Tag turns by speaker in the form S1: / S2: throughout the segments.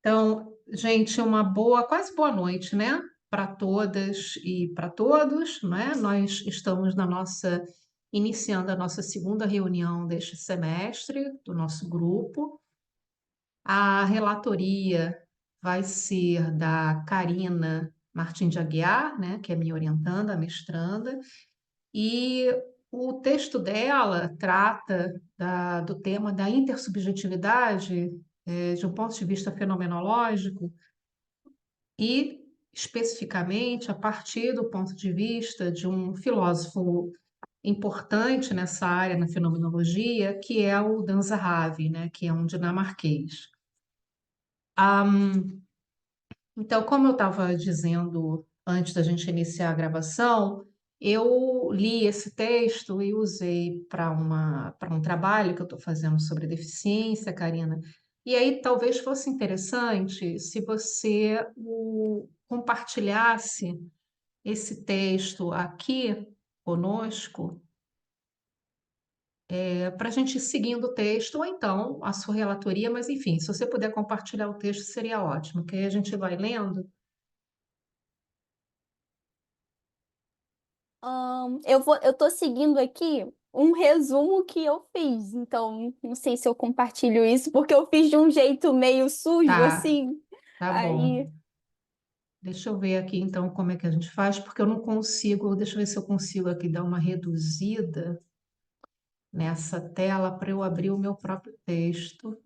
S1: Então, gente, uma boa, quase boa noite, né? Para todas e para todos, né? Nós estamos iniciando a nossa segunda reunião deste semestre do nosso grupo. A relatoria vai ser da Karina Martins de Aguiar, né? Que é minha orientanda, a mestranda, e o texto dela trata do tema da intersubjetividade, de um ponto de vista fenomenológico, e especificamente a partir do ponto de vista de um filósofo importante nessa área, na fenomenologia, que é o Dan Zahavi, né, que é um dinamarquês. Então, como eu estava dizendo antes da gente iniciar a gravação, eu li esse texto e usei para um trabalho que eu estou fazendo sobre deficiência, Karina. E aí talvez fosse interessante se você compartilhasse esse texto aqui conosco, para a gente ir seguindo o texto, ou então a sua relatoria, mas enfim, se você puder compartilhar o texto, seria ótimo, que aí a gente vai lendo.
S2: Eu tô seguindo aqui um resumo que eu fiz, então não sei se eu compartilho isso, porque eu fiz de um jeito meio sujo,
S1: Tá,
S2: assim.
S1: tá bom.
S2: Aí,
S1: Deixa eu ver aqui então como é que a gente faz, porque eu não consigo. Deixa eu ver se eu consigo aqui dar uma reduzida nessa tela para eu abrir o meu próprio texto.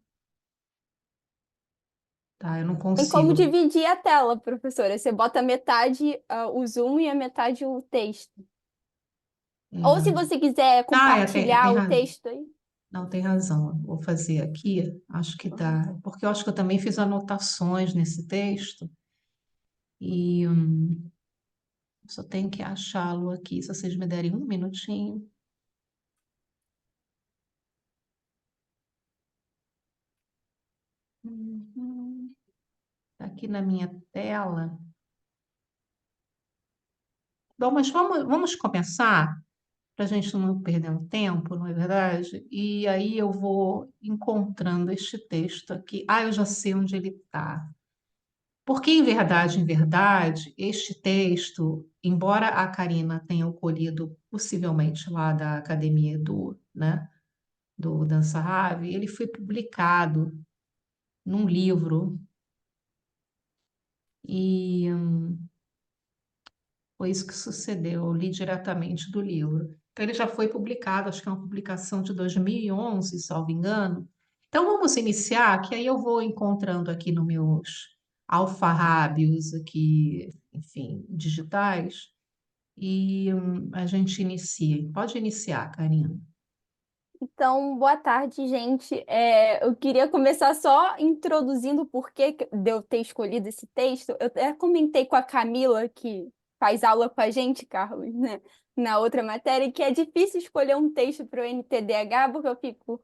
S1: Tá, eu não
S2: tem como
S1: consigo.
S2: dividir a tela, professora. Você bota metade, o zoom e a metade o texto. Ou se
S1: É.
S2: você quiser
S1: Ah, tem
S2: compartilhar o
S1: razão.
S2: texto aí.
S1: Não, tem razão. Vou fazer aqui. Acho que dá. Porque eu acho que eu também fiz anotações nesse texto e só tenho que achá-lo aqui. Se vocês me derem um minutinho. Uhum. Tá aqui na minha tela. Bom, mas vamos começar para a gente não perder um tempo, não é verdade? E aí eu vou encontrando este texto aqui. Ah, eu já sei onde ele está. Porque, em verdade, este texto, embora a Karina tenha o colhido possivelmente lá da academia né, do Dan Sarravi, ele foi publicado num livro e foi isso que sucedeu. Eu li diretamente do livro. Então, ele já foi publicado, acho que é uma publicação de 2011, salvo engano. Então, vamos iniciar, que aí eu vou encontrando aqui nos meus alfarrábios aqui, enfim, digitais, e a gente inicia. Pode iniciar, Karina.
S2: Então, boa tarde, gente. Eu queria começar só introduzindo o porquê de eu ter escolhido esse texto. Eu até comentei com a Camila, que faz aula com a gente, Carlos, né, na outra matéria, que é difícil escolher um texto para o NTDH, porque eu fico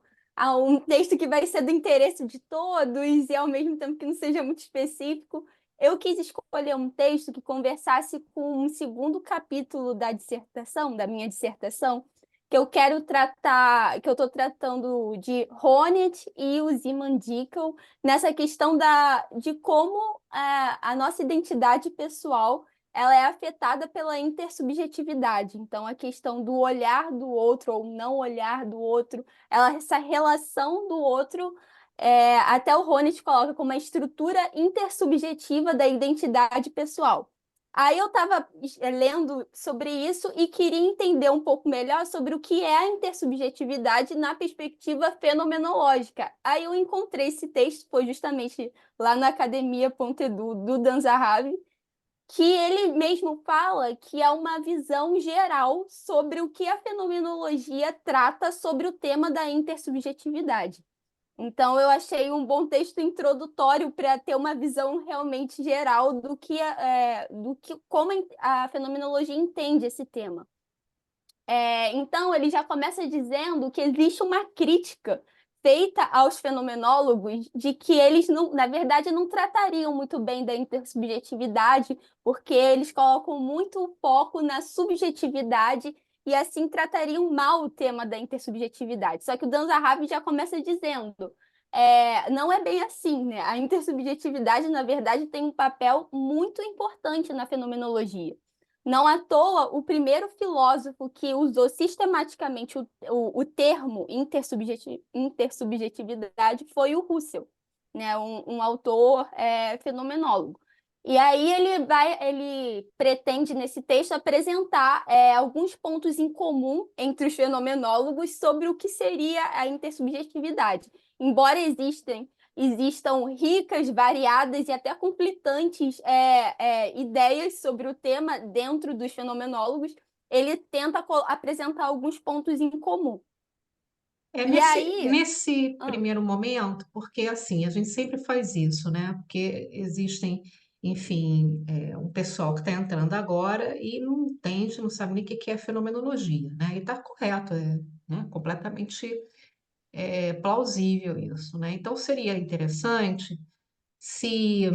S2: um texto que vai ser do interesse de todos e ao mesmo tempo que não seja muito específico. Eu quis escolher um texto que conversasse com um segundo capítulo da dissertação, da minha dissertação, que eu quero tratar, que eu estou tratando de Honneth e o Zeeman Dickel nessa questão de como a nossa identidade pessoal ela é afetada pela intersubjetividade. Então, a questão do olhar do outro ou não olhar do outro, essa relação do outro, até o Honneth coloca como uma estrutura intersubjetiva da identidade pessoal. Aí eu estava lendo sobre isso e queria entender um pouco melhor sobre o que é a intersubjetividade na perspectiva fenomenológica. Aí eu encontrei esse texto, foi justamente lá na academia.edu do Dan Zahavi, que ele mesmo fala que é uma visão geral sobre o que a fenomenologia trata sobre o tema da intersubjetividade. Então, eu achei um bom texto introdutório para ter uma visão realmente geral como a fenomenologia entende esse tema. Então, ele já começa dizendo que existe uma crítica feita aos fenomenólogos de que eles, não, na verdade, não tratariam muito bem da intersubjetividade, porque eles colocam muito foco na subjetividade e assim tratariam mal o tema da intersubjetividade. Só que o Dan Zahavi já começa dizendo não é bem assim, né? A intersubjetividade, na verdade, tem um papel muito importante na fenomenologia. Não à toa, o primeiro filósofo que usou sistematicamente o termo intersubjetividade foi o Russell, né? Um autor fenomenólogo. E aí ele pretende nesse texto apresentar alguns pontos em comum entre os fenomenólogos sobre o que seria a intersubjetividade. Embora existam ricas, variadas e até conflitantes ideias sobre o tema dentro dos fenomenólogos, ele tenta apresentar alguns pontos em comum.
S1: É
S2: E
S1: nesse,
S2: aí,
S1: nesse primeiro momento, porque assim, a gente sempre faz isso, né? Porque existem, enfim, um pessoal que está entrando agora e não entende, não sabe nem o que que é fenomenologia, né? E está correto, né? Completamente plausível isso, né? Então seria interessante se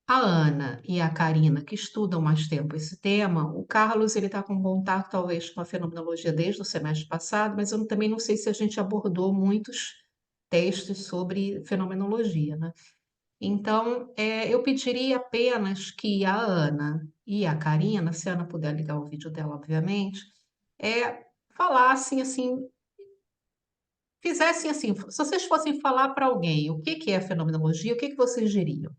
S1: a Ana e a Karina, que estudam mais tempo esse tema, o Carlos ele está com contato talvez com a fenomenologia desde o semestre passado, mas eu também não sei se a gente abordou muitos textos sobre fenomenologia, né? Então, eu pediria apenas que a Ana e a Karina, se a Ana puder ligar o vídeo dela, obviamente, falassem assim, fizessem assim, se vocês fossem falar para alguém o que que é fenomenologia, o que que vocês diriam?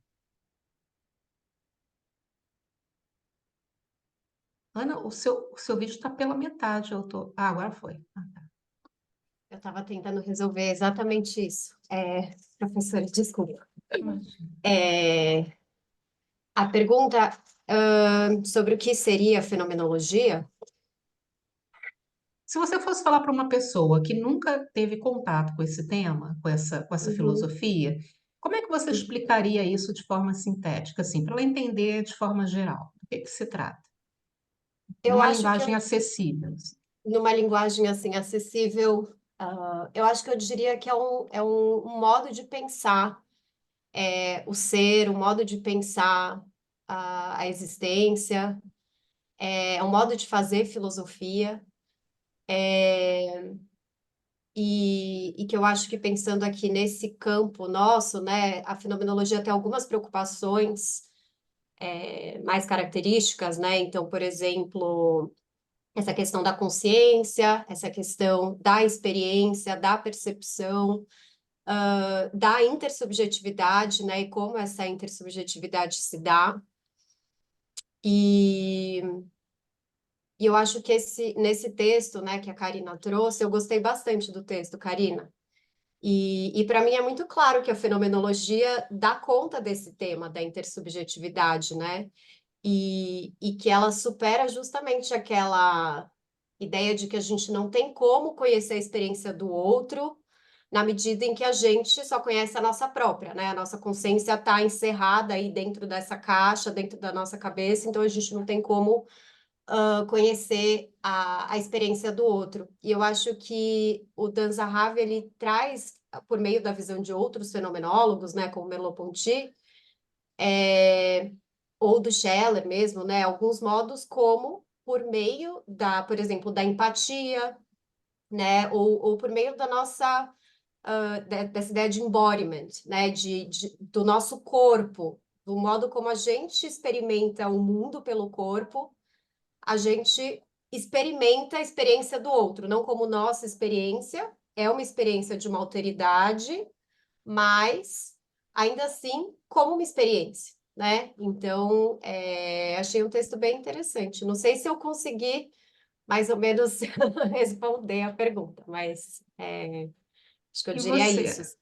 S1: Ana, o seu vídeo está pela metade. Eu tô. Ah, agora foi. Ah, tá.
S3: Eu estava tentando resolver exatamente isso. Professora, desculpa.
S1: Imagina.
S3: É, a pergunta, sobre o que seria fenomenologia,
S1: Se você fosse falar para uma pessoa que nunca teve contato com esse tema, com essa
S3: uhum,
S1: filosofia, como é que você
S3: uhum.
S1: explicaria isso de forma sintética, assim, para ela entender de forma geral? Do que se trata?
S3: Eu
S1: Numa
S3: acho que
S1: linguagem acessível, assim.
S3: numa linguagem assim acessível, eu acho que eu diria que é um modo de pensar o ser, um modo de pensar a existência, é um modo de fazer filosofia. E que eu acho que pensando aqui nesse campo nosso, né, a fenomenologia tem algumas preocupações mais características, né? Então, por exemplo, essa questão da consciência, essa questão da experiência, da percepção, da intersubjetividade, né? E como essa intersubjetividade se dá. E, e eu acho que nesse texto, né, que a Karina trouxe, eu gostei bastante do texto, Karina. E para mim é muito claro que a fenomenologia dá conta desse tema da intersubjetividade, né? E que ela supera justamente aquela ideia de que a gente não tem como conhecer a experiência do outro na medida em que a gente só conhece a nossa própria, né? A nossa consciência está encerrada aí dentro dessa caixa, dentro da nossa cabeça, então a gente não tem como conhecer a experiência do outro. E eu acho que o Dan Zahavi, ele traz, por meio da visão de outros fenomenólogos, né, como Merleau-Ponty, ou do Scheller mesmo, né, alguns modos como por meio por exemplo, da empatia, né, ou por meio da nossa, dessa ideia de embodiment, né, do nosso corpo, do modo como a gente experimenta o mundo pelo corpo, a gente experimenta a experiência do outro, não como nossa experiência, é uma experiência de uma alteridade, mas ainda assim como uma experiência, né? Então, achei um texto bem interessante. Não sei se eu consegui mais ou menos responder a pergunta, mas acho que eu
S1: E
S3: diria isso.
S1: você?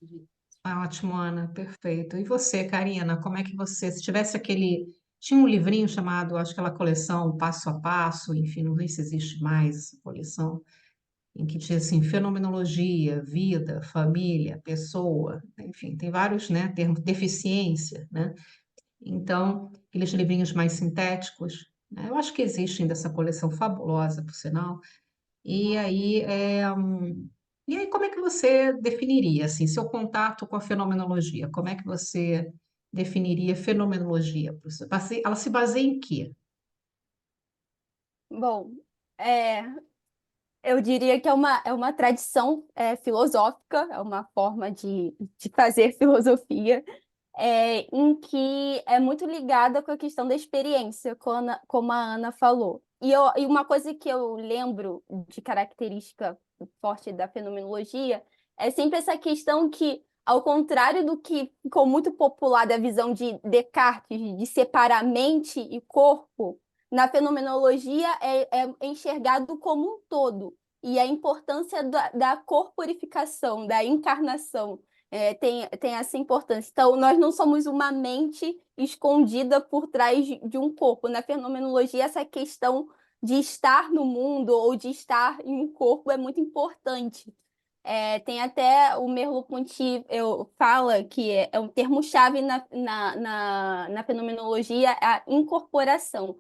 S1: Ótimo, Ana, perfeito. E você, Karina, como é que você, se tivesse aquele. Tinha um livrinho chamado, acho que aquela coleção Passo a Passo, enfim, não sei se existe mais essa coleção, em que tinha assim, fenomenologia, vida, família, pessoa, enfim, tem vários, né, termos, deficiência, né? Então, aqueles livrinhos mais sintéticos, né? Eu acho que existe ainda essa coleção fabulosa, por sinal. E aí, como é que você definiria, assim, seu contato com a fenomenologia? Como é que você definiria fenomenologia? Ela se baseia em quê?
S2: bom, é, Eu diria que é uma tradição filosófica, é uma forma de fazer filosofia, em que é muito ligada com a questão da experiência, como a Ana falou. E uma coisa que eu lembro de característica forte da fenomenologia é sempre essa questão que, ao contrário do que ficou muito popular da visão de Descartes, de separar mente e corpo, na fenomenologia é enxergado como um todo. E a importância da corporificação, da encarnação, tem essa importância. Então, nós não somos uma mente escondida por trás de um corpo. Na fenomenologia, essa questão de estar no mundo ou de estar em um corpo é muito importante. Tem até o Merleau-Ponty fala que é um termo-chave na fenomenologia, a incorporação,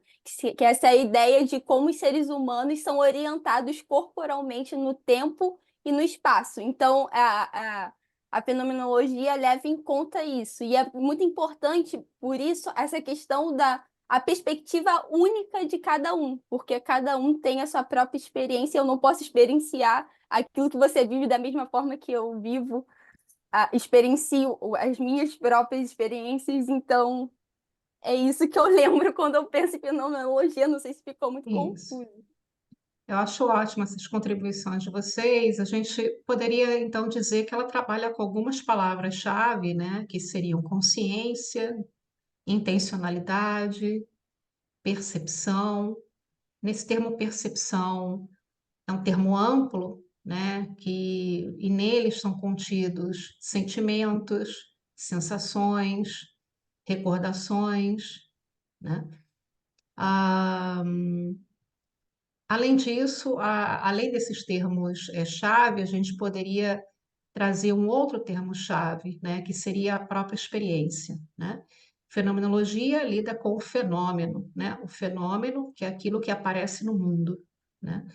S2: que é essa ideia de como os seres humanos são orientados corporalmente no tempo e no espaço. Então, a fenomenologia leva em conta isso. E é muito importante, por isso, essa questão da a perspectiva única de cada um, porque cada um tem a sua própria experiência. Eu não posso experienciar aquilo que você vive da mesma forma que eu vivo, experiencio as minhas próprias experiências. Então, é isso que eu lembro quando eu penso em fenomenologia. Não sei se ficou muito
S1: Isso.
S2: confuso.
S1: Eu acho ótimo essas contribuições de vocês. A gente poderia, então, dizer que ela trabalha com algumas palavras-chave, né, que seriam consciência, intencionalidade, percepção. Nesse termo percepção, é um termo amplo, né, e nele estão contidos sentimentos, sensações, recordações, né? Ah, além disso, além desses termos chave, a gente poderia trazer um outro termo-chave, né, que seria a própria experiência, né? Fenomenologia lida com o fenômeno, né? O fenômeno, que é aquilo que aparece no mundo, né?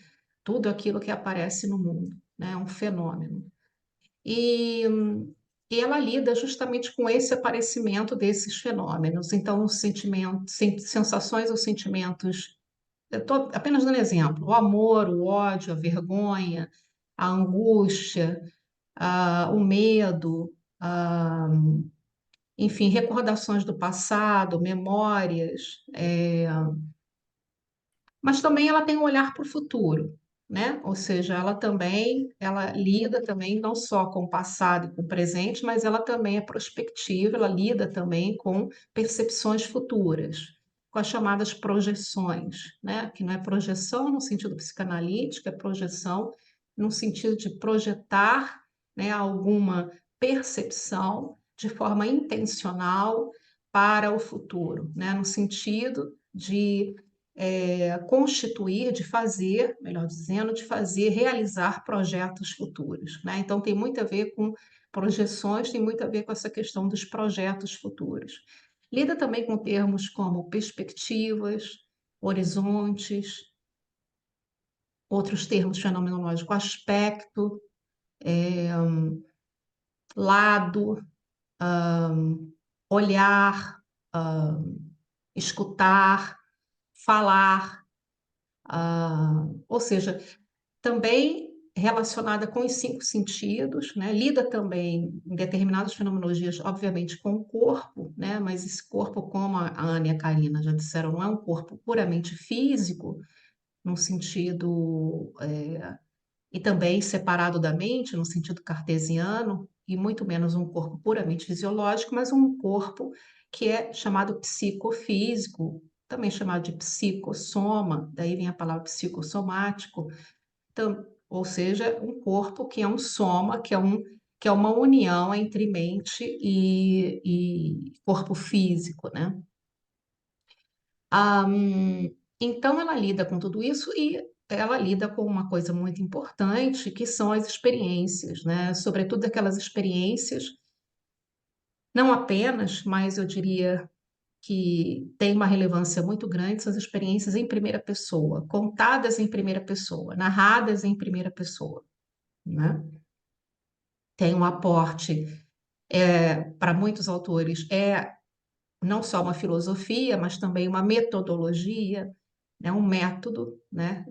S1: Tudo aquilo que aparece no mundo, né? É um fenômeno. E, e ela lida justamente com esse aparecimento desses fenômenos. Então, sentimentos, sensações ou sentimentos, eu estou apenas dando exemplo, o amor, o ódio, a vergonha, a angústia, o medo, enfim, recordações do passado, memórias, mas também ela tem um olhar para o futuro, né? Ou seja, ela lida também não só com o passado e com o presente, mas ela também é prospectiva, ela lida também com percepções futuras, com as chamadas projeções, né? Que não é projeção no sentido psicanalítico, é projeção no sentido de projetar, né, alguma percepção de forma intencional para o futuro, né? No sentido de constituir, de fazer, melhor dizendo, de fazer, realizar projetos futuros, né? Então tem muito a ver com projeções, tem muito a ver com essa questão dos projetos futuros. Lida também com termos como perspectivas, horizontes, outros termos fenomenológicos, aspecto, lado, olhar, escutar, falar, ou seja, também relacionada com os cinco sentidos, né? Lida também em determinadas fenomenologias, obviamente, com o corpo, né? Mas esse corpo, como a Ana e a Karina já disseram, não é um corpo puramente físico, no sentido, e também separado da mente, no sentido cartesiano, e muito menos um corpo puramente fisiológico, mas um corpo que é chamado psicofísico, também chamado de psicossoma, daí vem a palavra psicossomático, então, ou seja, um corpo que é um soma, que é uma união entre mente e corpo físico, né? Então, ela lida com tudo isso e ela lida com uma coisa muito importante, que são as experiências, né? Sobretudo aquelas experiências, não apenas, mas eu diria que tem uma relevância muito grande, são as experiências em primeira pessoa, contadas em primeira pessoa, narradas em primeira pessoa, né? Tem um aporte, para muitos autores, não só uma filosofia, mas também uma metodologia, né? Um método, né?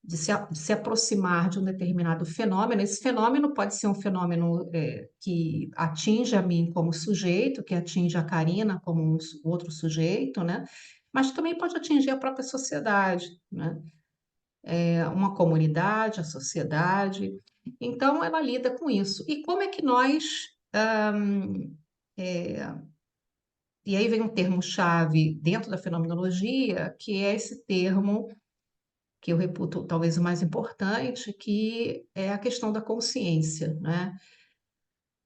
S1: de se aproximar de um determinado fenômeno. Esse fenômeno pode ser um fenômeno que atinge a mim como sujeito, que atinge a Karina como um outro sujeito, né? Mas também pode atingir a própria sociedade, né? Uma comunidade, a sociedade. Então, ela lida com isso. E como é que nós. E aí vem um termo-chave dentro da fenomenologia, que é esse termo que eu reputo talvez o mais importante, que é a questão da consciência, né?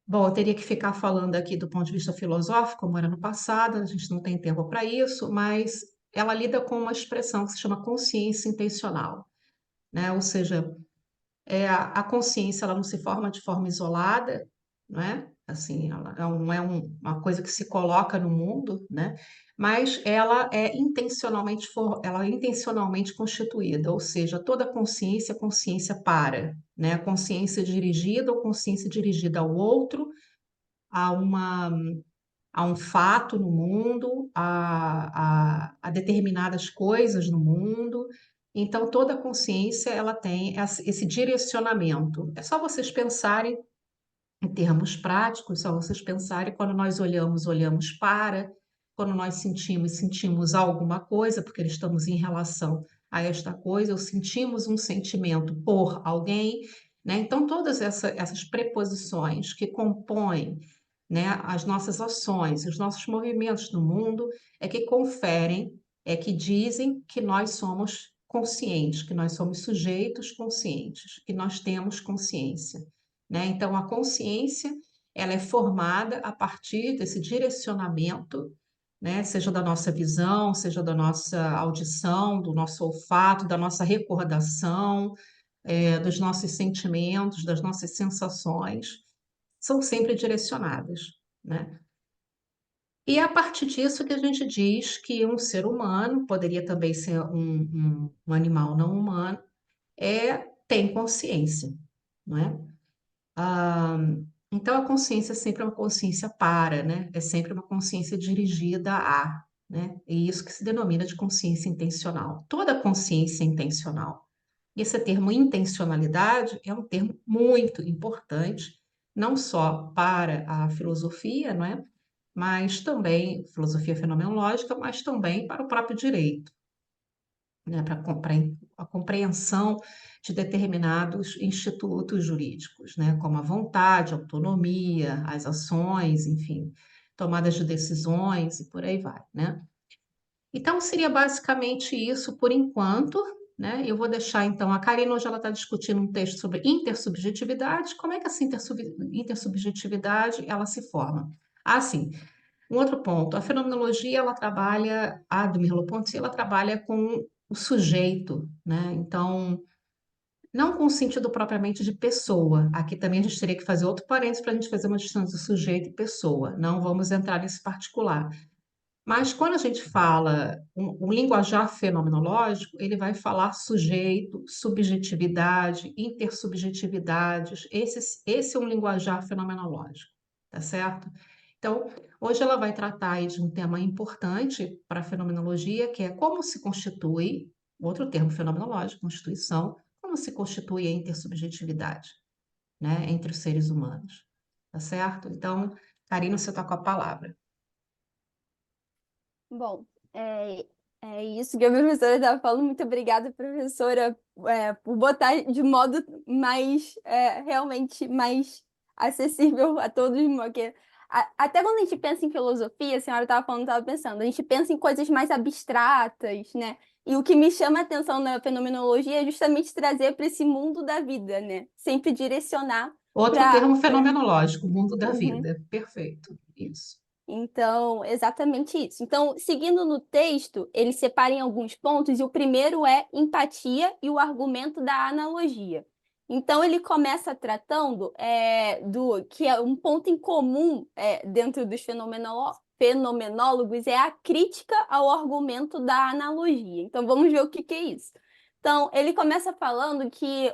S1: Bom, eu teria que ficar falando aqui do ponto de vista filosófico, como era no passado, a gente não tem tempo para isso, mas ela lida com uma expressão que se chama consciência intencional, né? Ou seja, a consciência ela não se forma de forma isolada, não é? Assim, ela não é uma coisa que se coloca no mundo, né? Mas ela é ela é intencionalmente constituída, ou seja, toda consciência é consciência para, né? Consciência dirigida ou consciência dirigida ao outro, a uma a um fato no mundo, a determinadas coisas no mundo. Então, toda consciência ela tem esse direcionamento. É só vocês pensarem em termos práticos, só vocês pensarem quando nós olhamos, olhamos para, quando nós sentimos, sentimos alguma coisa, porque estamos em relação a esta coisa, ou sentimos um sentimento por alguém, né? Então, todas essas preposições que compõem, né, as nossas ações, os nossos movimentos no mundo, é que conferem, é que dizem que nós somos conscientes, que nós somos sujeitos conscientes, que nós temos consciência, né? Então, a consciência, ela é formada a partir desse direcionamento, né? Seja da nossa visão, seja da nossa audição, do nosso olfato, da nossa recordação, dos nossos sentimentos, das nossas sensações, são sempre direcionadas, né? E é a partir disso que a gente diz que um ser humano, poderia também ser um animal não humano, tem consciência, não é? Ah, então, a consciência é sempre uma consciência para, né? É sempre uma consciência dirigida a, né? E isso que se denomina de consciência intencional. Toda consciência é intencional. E esse termo intencionalidade é um termo muito importante, não só para a filosofia, não é? Mas também, filosofia fenomenológica, mas também para o próprio direito, né, para a compreensão de determinados institutos jurídicos, né, como a vontade, a autonomia, as ações, enfim, tomadas de decisões e por aí vai, né? Então, seria basicamente isso por enquanto, né? Eu vou deixar, então, a Karina hoje ela está discutindo um texto sobre intersubjetividade, como é que essa intersubjetividade ela se forma? Ah, sim, um outro ponto, a fenomenologia, ela trabalha, a do Merleau-Ponty, ela trabalha com o sujeito, né? Então, não com o sentido propriamente de pessoa. Aqui também a gente teria que fazer outro parênteses para a gente fazer uma distinção de sujeito e pessoa. Não vamos entrar nesse particular. Mas quando a gente fala um linguajar fenomenológico, ele vai falar sujeito, subjetividade, intersubjetividades. Esse é um linguajar fenomenológico, tá certo? Então, hoje ela vai tratar aí de um tema importante para a fenomenologia, que é como se constitui, outro termo fenomenológico, constituição, como se constitui a intersubjetividade, né, entre os seres humanos, tá certo? Então, Karina, você está com a palavra.
S2: Bom, é isso que a professora estava falando. Muito obrigada, professora, por botar de modo mais, realmente mais acessível a todos. Porque até quando a gente pensa em filosofia, a senhora estava falando, estava pensando, a gente pensa em coisas mais abstratas, né? E o que me chama a atenção na fenomenologia é justamente trazer para esse mundo da vida, né? Sempre direcionar
S1: Outro
S2: para.
S1: termo fenomenológico, mundo da vida. Perfeito, isso.
S2: Então, exatamente isso. Então, seguindo no texto, ele separa em alguns pontos, e o primeiro é empatia e o argumento da analogia. Então, ele começa tratando do que é um ponto em comum dentro dos fenomenólogos, é a crítica ao argumento da analogia. Então, vamos ver o que é isso. Então, ele começa falando que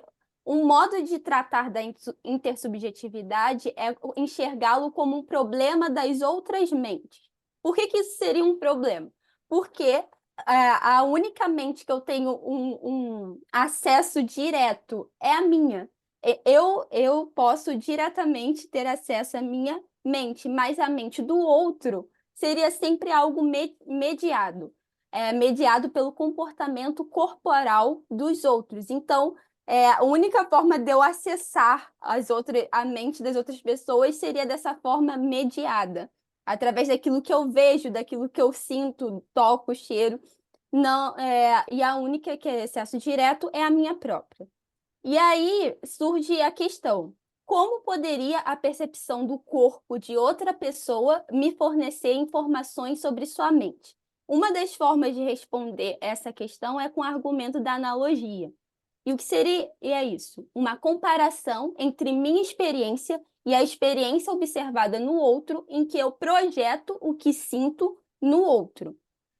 S2: um modo de tratar da intersubjetividade é enxergá-lo como um problema das outras mentes. Por que isso seria um problema? Porque a única mente que eu tenho um acesso direto é a minha. Eu posso diretamente ter acesso à minha mente, mas a mente do outro seria sempre algo mediado, mediado pelo comportamento corporal dos outros. Então, a única forma de eu acessar a mente das outras pessoas seria dessa forma mediada, através daquilo que eu vejo, daquilo que eu sinto, toco, cheiro. Não, e a única que é acesso direto é a minha própria. E aí surge a questão: como poderia a percepção do corpo de outra pessoa me fornecer informações sobre sua mente? Uma das formas de responder essa questão é com o argumento da analogia. E o que seria isso? Uma comparação entre minha experiência e a experiência observada no outro, em que eu projeto o que sinto no outro.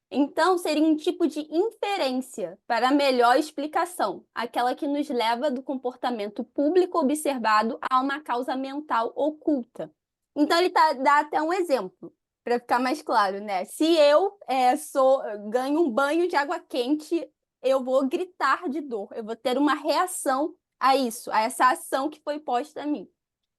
S2: Então, seria um tipo de inferência para melhor explicação, aquela que nos leva do comportamento público observado a uma causa mental oculta. Então, ele dá até um exemplo, para ficar mais claro, né? Se eu ganho um banho de água quente, eu vou gritar de dor, eu vou ter uma reação a isso, a essa ação que foi posta a mim.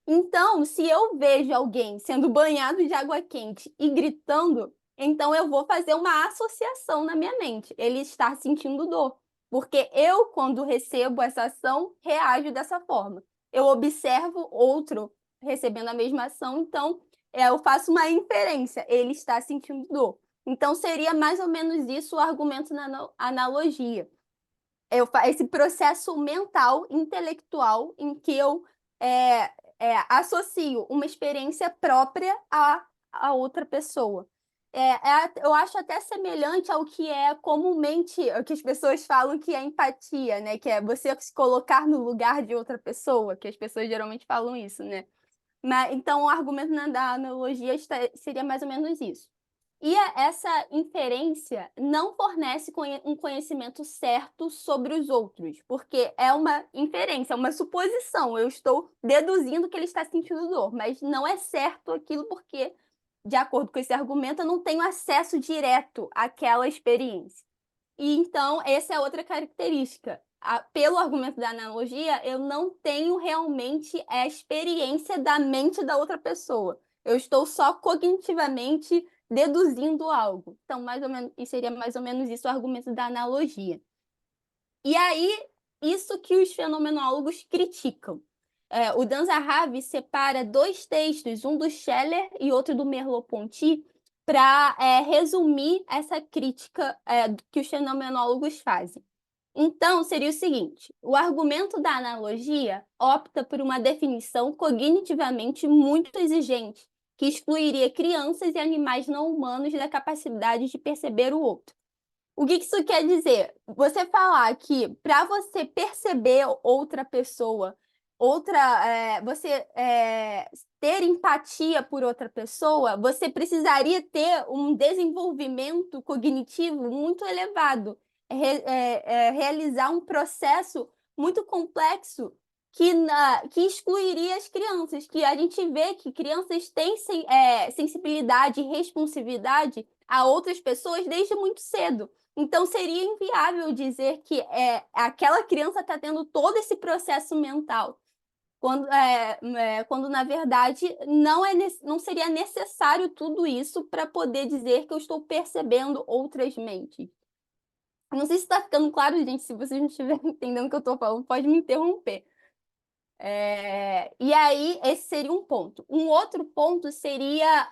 S2: Então, se eu vejo alguém sendo banhado de água quente e gritando, então eu vou fazer uma associação na minha mente. Ele está sentindo dor. Porque eu, quando recebo essa ação, reajo dessa forma. Eu observo outro recebendo a mesma ação, então eu faço uma inferência. Ele está sentindo dor. Então, seria mais ou menos isso o argumento na analogia. Esse processo mental, intelectual, em que eu associo uma experiência própria a outra pessoa. Eu acho até semelhante ao que é comumente, o que as pessoas falam que é empatia, né? Que é você se colocar no lugar de outra pessoa, que as pessoas geralmente falam isso, né? Então, o argumento da analogia seria mais ou menos isso. E essa inferência não fornece um conhecimento certo sobre os outros, porque é uma inferência, é uma suposição. Eu estou deduzindo que ele está sentindo dor, mas não é certo aquilo porque, de acordo com esse argumento, eu não tenho acesso direto àquela experiência. E então, essa é outra característica. Pelo argumento da analogia, eu não tenho realmente a experiência da mente da outra pessoa. Eu estou só cognitivamente deduzindo algo. Então, mais ou menos, e seria mais ou menos isso o argumento da analogia. E aí, isso que os fenomenólogos criticam. O Dan Zahavi separa dois textos, um do Scheller e outro do Merleau-Ponty, para resumir essa crítica que os fenomenólogos fazem. Então, seria o seguinte: o argumento da analogia opta por uma definição cognitivamente muito exigente, que excluiria crianças e animais não humanos da capacidade de perceber o outro. O que isso quer dizer? Você falar que para você perceber outra pessoa, você ter empatia por outra pessoa, você precisaria ter um desenvolvimento cognitivo muito elevado, realizar um processo muito complexo que excluiria as crianças, que a gente vê que crianças têm sensibilidade e responsividade a outras pessoas desde muito cedo. Então, seria inviável dizer que aquela criança está tendo todo esse processo mental, quando na verdade, não seria necessário tudo isso para poder dizer que eu estou percebendo outras mentes. Não sei se está ficando claro, gente. Se vocês não estiverem entendendo o que eu estou falando, pode me interromper. E aí, esse seria um ponto. Um outro ponto seria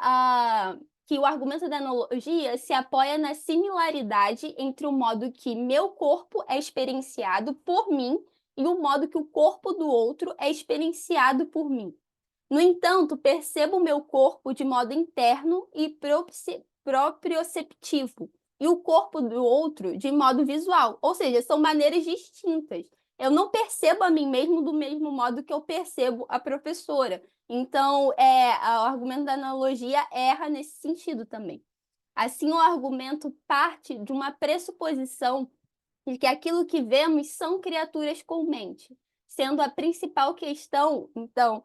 S2: que o argumento da analogia se apoia na similaridade entre o modo que meu corpo é experienciado por mim e o modo que o corpo do outro é experienciado por mim. No entanto, percebo o meu corpo de modo interno e proprioceptivo, e o corpo do outro de modo visual, ou seja, são maneiras distintas. Eu não percebo a mim mesmo do mesmo modo que eu percebo a professora. Então, o argumento da analogia erra nesse sentido também. Assim, o argumento parte de uma pressuposição de que aquilo que vemos são criaturas com mente, sendo a principal questão, então,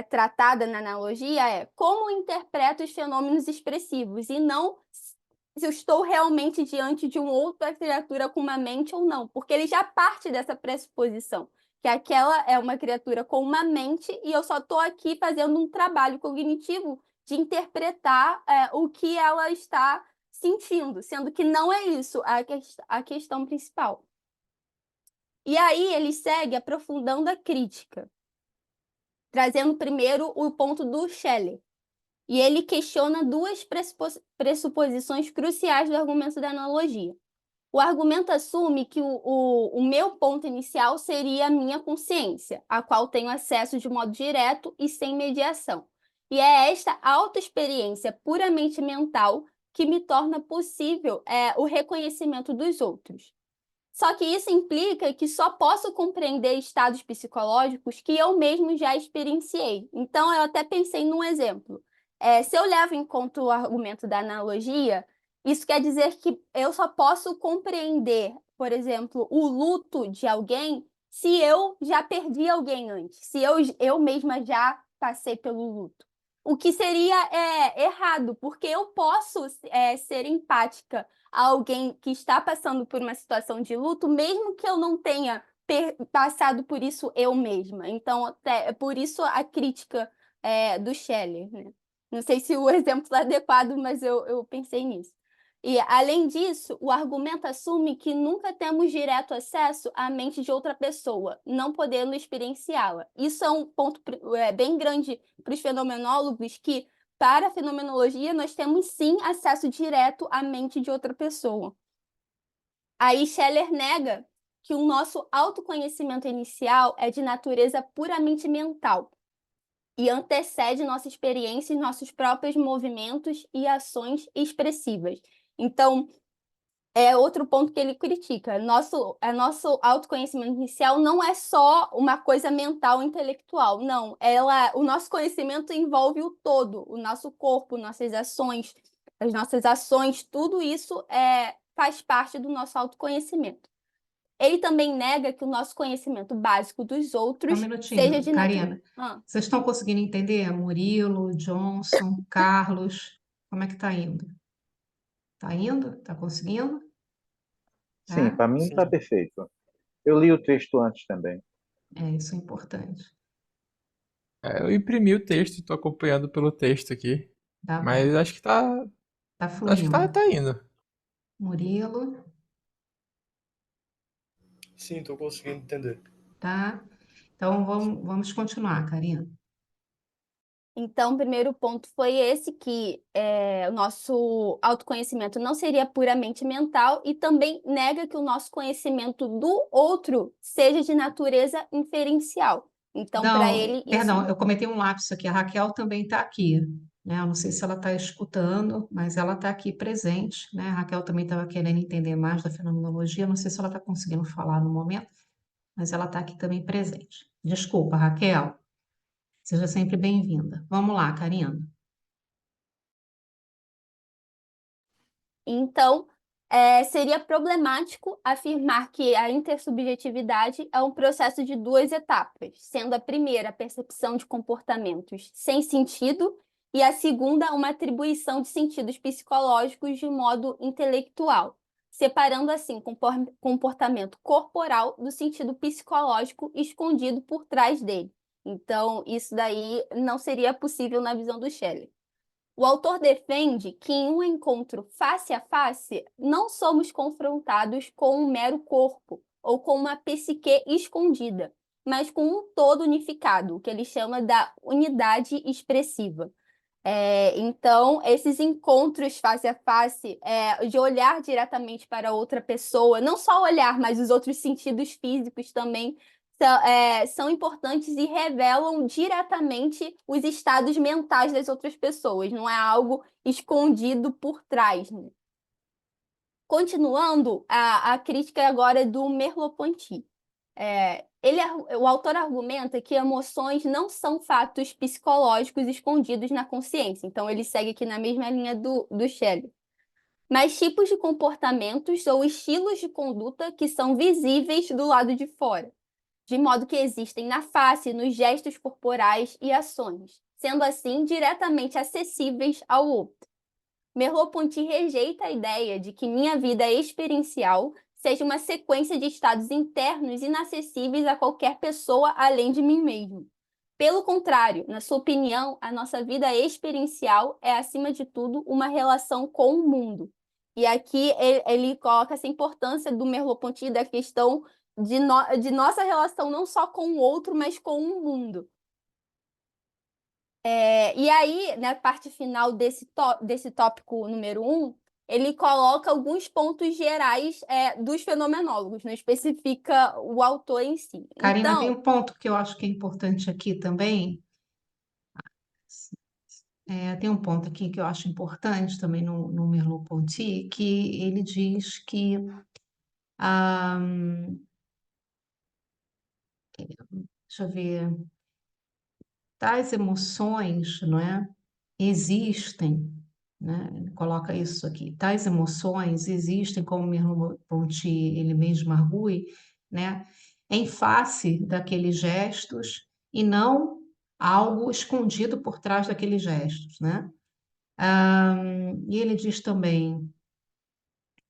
S2: tratada na analogia como interpreto os fenômenos expressivos e não se eu estou realmente diante de uma outra criatura com uma mente ou não, porque ele já parte dessa pressuposição, que aquela é uma criatura com uma mente e eu só estou aqui fazendo um trabalho cognitivo de interpretar o que ela está sentindo, sendo que não é isso a questão principal. E aí ele segue aprofundando a crítica, trazendo primeiro o ponto do Shelley. E ele questiona duas pressuposições cruciais do argumento da analogia. O argumento assume que o meu ponto inicial seria a minha consciência, a qual tenho acesso de modo direto e sem mediação. E é esta autoexperiência puramente mental que me torna possível o reconhecimento dos outros. Só que isso implica que só posso compreender estados psicológicos que eu mesmo já experienciei. Então, eu até pensei num exemplo. Se eu levo em conta o argumento da analogia, isso quer dizer que eu só posso compreender, por exemplo, o luto de alguém se eu já perdi alguém antes, se eu mesma já passei pelo luto. O que seria errado, porque eu posso ser empática a alguém que está passando por uma situação de luto, mesmo que eu não tenha passado por isso eu mesma. Então, é por isso a crítica do Shelley, né? Não sei se o exemplo é adequado, mas eu pensei nisso. E, além disso, o argumento assume que nunca temos direto acesso à mente de outra pessoa, não podendo experienciá-la. Isso é um ponto bem grande para os fenomenólogos, que para a fenomenologia, nós temos sim acesso direto à mente de outra pessoa. Aí Scheller nega que o nosso autoconhecimento inicial é de natureza puramente mental e antecede nossa experiência e nossos próprios movimentos e ações expressivas. Então, é outro ponto que ele critica. Nosso autoconhecimento inicial não é só uma coisa mental, intelectual. Não, o nosso conhecimento envolve o todo, o nosso corpo, nossas ações, as nossas ações, tudo isso faz parte do nosso autoconhecimento. Ele também nega que o nosso conhecimento básico dos
S1: Só um
S2: outros seja
S1: minutinho,
S2: de natureza.
S1: Karina. Vocês estão conseguindo entender? Murilo, Johnson, Carlos, como é que está indo? Está indo? Está conseguindo?
S4: Sim,
S1: Tá?
S4: para mim está
S5: Sim.
S4: perfeito. Eu li o texto antes também.
S1: Isso é importante.
S5: Eu imprimi o texto, estou acompanhando pelo texto aqui.
S1: Tá bom.
S5: Mas acho que tá.
S1: Tá
S5: Acho que
S1: fluindo.
S5: tá indo.
S1: Murilo,
S6: Sim, estou conseguindo entender.
S1: tá? Então vamos continuar, Karina.
S2: Então, o primeiro ponto foi esse, que o nosso autoconhecimento não seria puramente mental, e também nega que o nosso conhecimento do outro seja de natureza inferencial. Então, para
S1: Não,
S2: ele,
S1: perdão,
S2: isso...
S1: eu cometi um lapso aqui. A Raquel também está aqui, né? Eu não sei se ela está escutando, mas ela está aqui presente, né? A Raquel também estava querendo entender mais da fenomenologia. Não sei se ela está conseguindo falar no momento, mas ela está aqui também presente. Desculpa, Raquel. Seja sempre bem-vinda. Vamos lá, Karina.
S2: Então, seria problemático afirmar que a intersubjetividade é um processo de duas etapas, sendo a primeira a percepção de comportamentos sem sentido e a segunda uma atribuição de sentidos psicológicos de modo intelectual, separando assim comportamento corporal do sentido psicológico escondido por trás dele. Então, isso daí não seria possível na visão do Shelley. O autor defende que em um encontro face a face, não somos confrontados com um mero corpo ou com uma psique escondida, mas com um todo unificado, o que ele chama da unidade expressiva. Então, esses encontros face a face, de olhar diretamente para outra pessoa, não só olhar, mas os outros sentidos físicos também são importantes e revelam diretamente os estados mentais das outras pessoas, não é algo escondido por trás, né? Continuando, a crítica agora é do Merleau-Ponty. O autor argumenta que emoções não são fatos psicológicos escondidos na consciência. Então, ele segue aqui na mesma linha do Shelley. Mas tipos de comportamentos ou estilos de conduta que são visíveis do lado de fora, de modo que existem na face, nos gestos corporais e ações, sendo assim diretamente acessíveis ao outro. Merleau-Ponty rejeita a ideia de que minha vida experiencial seja uma sequência de estados internos inacessíveis a qualquer pessoa além de mim mesmo. Pelo contrário, na sua opinião, a nossa vida experiencial é, acima de tudo, uma relação com o mundo. E aqui ele coloca essa importância do Merleau-Ponty, da questão de nossa relação não só com o outro, mas com o mundo. E aí, na parte final desse tópico número 1, ele coloca alguns pontos gerais dos fenomenólogos, não especifica o autor em si.
S1: Karina, tem
S2: Então,
S1: um ponto que eu acho que é importante aqui também. Tem um ponto aqui que eu acho importante também no Merleau-Ponty, que ele diz que ah, deixa eu ver, tais emoções, não é, existem, né? Ele coloca isso aqui. Tais emoções existem, como Merleau-Ponty ele mesmo argui, né? Em face daqueles gestos e não algo escondido por trás daqueles gestos, né? E ele diz também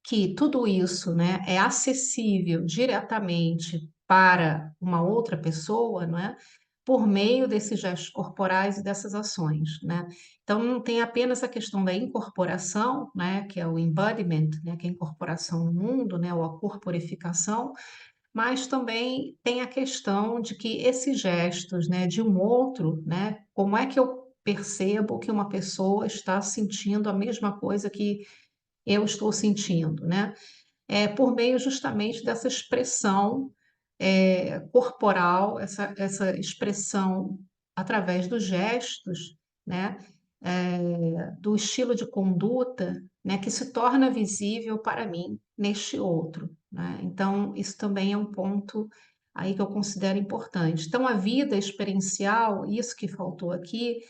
S1: que tudo isso, né, é acessível diretamente para uma outra pessoa, não é? Por meio desses gestos corporais e dessas ações, né? Então não tem apenas a questão da incorporação, né, que é o embodiment, né, que é a incorporação no mundo, né, ou a corporificação, mas também tem a questão de que esses gestos, né, de um outro, né, como é que eu percebo que uma pessoa está sentindo a mesma coisa que eu estou sentindo, né? Por meio justamente dessa expressão corporal, essa expressão através dos gestos, né? Do estilo de conduta, né? Que se torna visível para mim neste outro, né? Então, isso também é um ponto aí que eu considero importante. Então, a vida experiencial, isso que faltou aqui,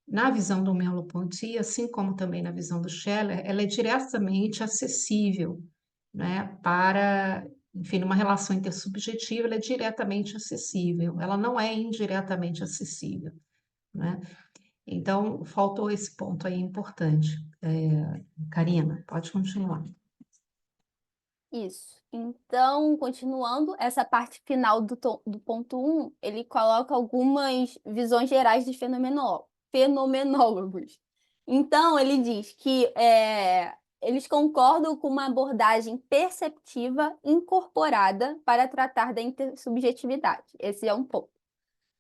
S1: na visão do Merleau-Ponty, assim como também na visão do Scheller, ela é diretamente acessível, né, para, enfim, numa relação intersubjetiva, ela é diretamente acessível, ela não é indiretamente acessível, né? Então, faltou esse ponto aí importante. Karina, pode continuar.
S2: isso. Então, continuando, essa parte final do ponto 1, ele coloca algumas visões gerais dos fenomenólogos. Então, ele diz que eles concordam com uma abordagem perceptiva incorporada para tratar da intersubjetividade. Esse é um ponto.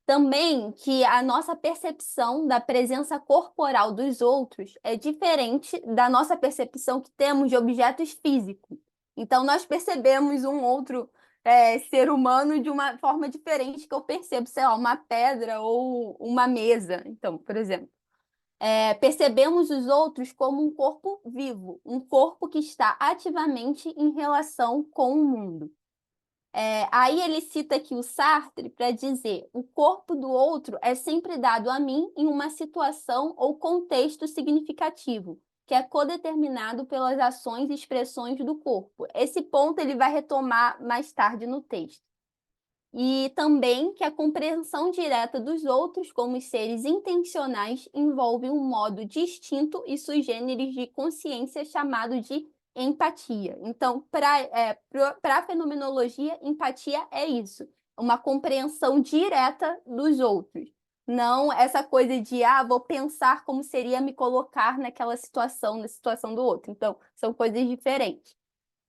S2: Também que a nossa percepção da presença corporal dos outros é diferente da nossa percepção que temos de objetos físicos. Então, nós percebemos um outro ser humano de uma forma diferente que eu percebo, sei lá, uma pedra ou uma mesa. Então, por exemplo, percebemos os outros como um corpo vivo, um corpo que está ativamente em relação com o mundo. Aí ele cita aqui o Sartre para dizer: o corpo do outro é sempre dado a mim em uma situação ou contexto significativo, que é codeterminado pelas ações e expressões do corpo. Esse ponto ele vai retomar mais tarde no texto. E também que a compreensão direta dos outros como seres intencionais envolve um modo distinto e sui generis de consciência chamado de empatia. Então, para a fenomenologia, empatia é isso, uma compreensão direta dos outros. Não essa coisa de, vou pensar como seria me colocar naquela situação, na situação do outro. Então, são coisas diferentes.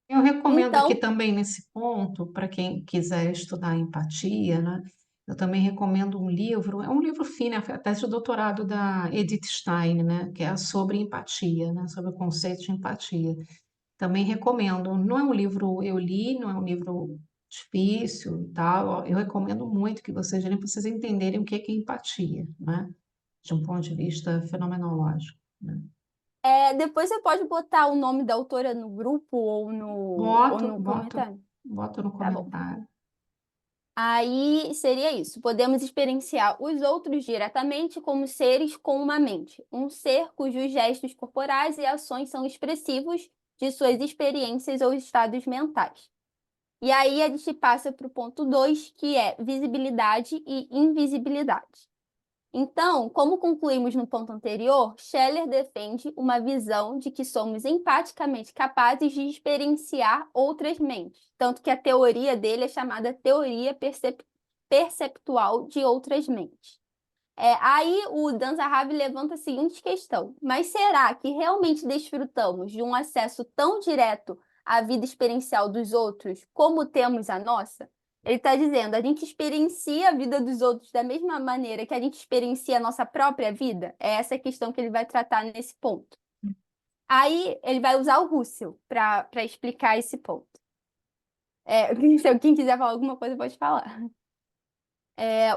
S1: Eu recomendo aqui
S2: Então,
S1: também nesse ponto, para quem quiser estudar empatia, né? Eu também recomendo um livro, é um livro fino, é a tese de doutorado da Edith Stein, né? Que é sobre empatia, né? Sobre o conceito de empatia. Também recomendo. Não é um livro eu li, não é um livro difícil e tal. Eu recomendo muito que vocês leiam para vocês entenderem o que é empatia, né? De um ponto de vista fenomenológico, né?
S2: depois você pode botar o nome da autora no grupo ou
S1: Boto,
S2: no
S1: boto,
S2: comentário.
S1: boto no
S2: Tá bom.
S1: comentário.
S2: Aí seria isso. Podemos experienciar os outros diretamente como seres com uma mente. Um ser cujos gestos corporais e ações são expressivos de suas experiências ou estados mentais. E aí a gente passa para o ponto 2, que é visibilidade e invisibilidade. Então, como concluímos no ponto anterior, Scheller defende uma visão de que somos empaticamente capazes de experienciar outras mentes, tanto que a teoria dele é chamada teoria perceptual de outras mentes. Aí o Dan Zahavi levanta a seguinte questão: mas será que realmente desfrutamos de um acesso tão direto à vida experiencial dos outros como temos a nossa? Ele está dizendo, a gente experiencia a vida dos outros da mesma maneira que a gente experiencia a nossa própria vida? É essa a questão que ele vai tratar nesse ponto. Aí ele vai usar o Russell para explicar esse ponto. Se quem quiser falar alguma coisa, pode falar.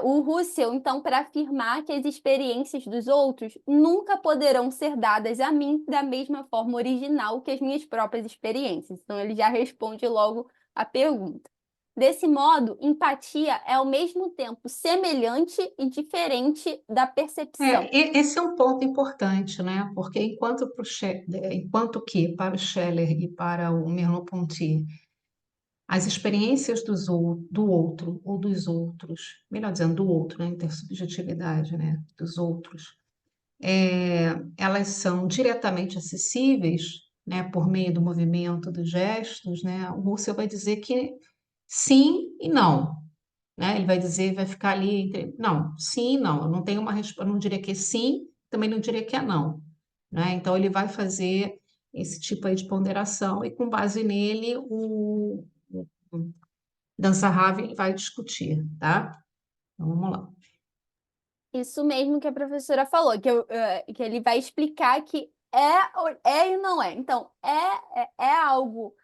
S2: O Russell, então, para afirmar que as experiências dos outros nunca poderão ser dadas a mim da mesma forma original que as minhas próprias experiências. Então, ele já responde logo a pergunta. Desse modo, empatia é ao mesmo tempo semelhante e diferente da percepção.
S1: Esse é um ponto importante, né? Porque enquanto que para o Scheller e para o Merleau-Ponty as experiências do outro ou dos outros, melhor dizendo, do outro, né? Intersubjetividade, né? Dos outros, elas são diretamente acessíveis, né? Por meio do movimento, dos gestos, né? O Russell vai dizer que sim e não, né? Ele vai dizer, vai ficar ali entre, não, sim e não. Eu não tenho uma resposta, não diria que é sim, também não diria que é não, né? Então ele vai fazer esse tipo aí de ponderação e com base nele o Dan Zahavi vai discutir, tá? Então, vamos lá.
S2: Isso mesmo que a professora falou, que ele vai explicar que e não é. Então, é algo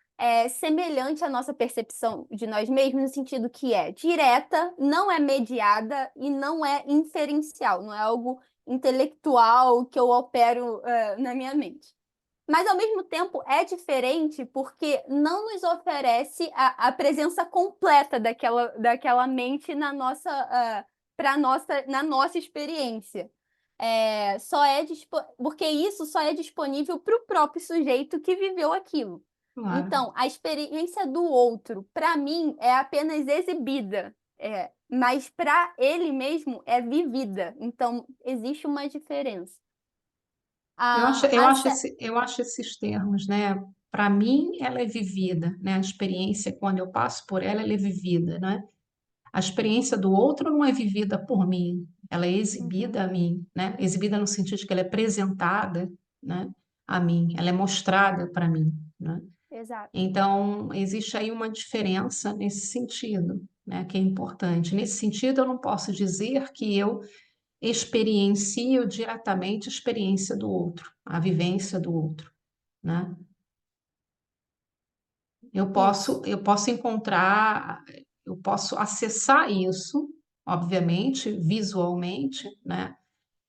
S2: semelhante à nossa percepção de nós mesmos, no sentido que é direta, não é mediada e não é inferencial, não é algo intelectual que eu opero na minha mente. Mas, ao mesmo tempo, é diferente porque não nos oferece a presença completa daquela mente na nossa experiência. Porque isso só é disponível para o próprio sujeito que viveu aquilo.
S1: Claro.
S2: Então, a experiência do outro, para mim, é apenas exibida, mas para ele mesmo é vivida. Então, existe uma diferença.
S1: Eu acho esses termos, né? Para mim, ela é vivida, né? A experiência, quando eu passo por ela, ela é vivida, né? A experiência do outro não é vivida por mim, ela é exibida a mim, né? Exibida no sentido de que ela é apresentada, né? A mim, ela é mostrada para mim, né?
S2: Exato.
S1: Então, existe aí uma diferença nesse sentido, né? Que é importante. Nesse sentido, eu não posso dizer que eu experiencio diretamente a experiência do outro, a vivência do outro, né? Eu posso encontrar, eu posso acessar isso, obviamente, visualmente, né?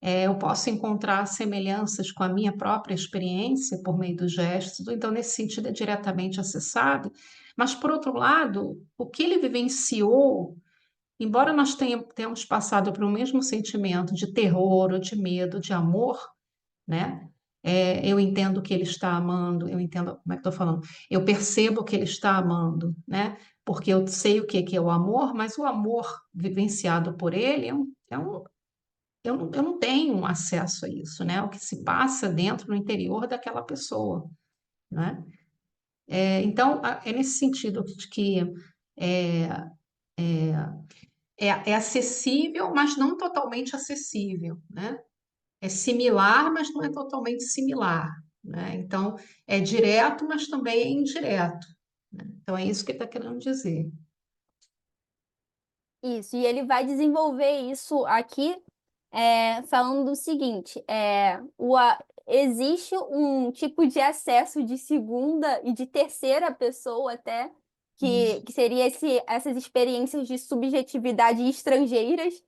S1: Eu posso encontrar semelhanças com a minha própria experiência por meio dos gestos, então, nesse sentido, é diretamente acessado. Mas, por outro lado, o que ele vivenciou, embora nós tenhamos passado por um mesmo sentimento de terror, ou de medo, de amor, né? Eu entendo que ele está amando, eu entendo, como é que estou falando? Eu percebo que ele está amando, né? Porque eu sei o que é o amor, mas o amor vivenciado por ele eu não tenho acesso a isso, né? O que se passa dentro, no interior daquela pessoa, né? Então, é nesse sentido de que é, é acessível, mas não totalmente acessível, né? É similar, mas não é totalmente similar, né? Então, é direto, mas também é indireto, né? Então, é isso que ele está querendo dizer.
S2: Isso, e ele vai desenvolver isso aqui falando do seguinte: existe um tipo de acesso de segunda e de terceira pessoa até, que seria essas experiências de subjetividade estrangeiras,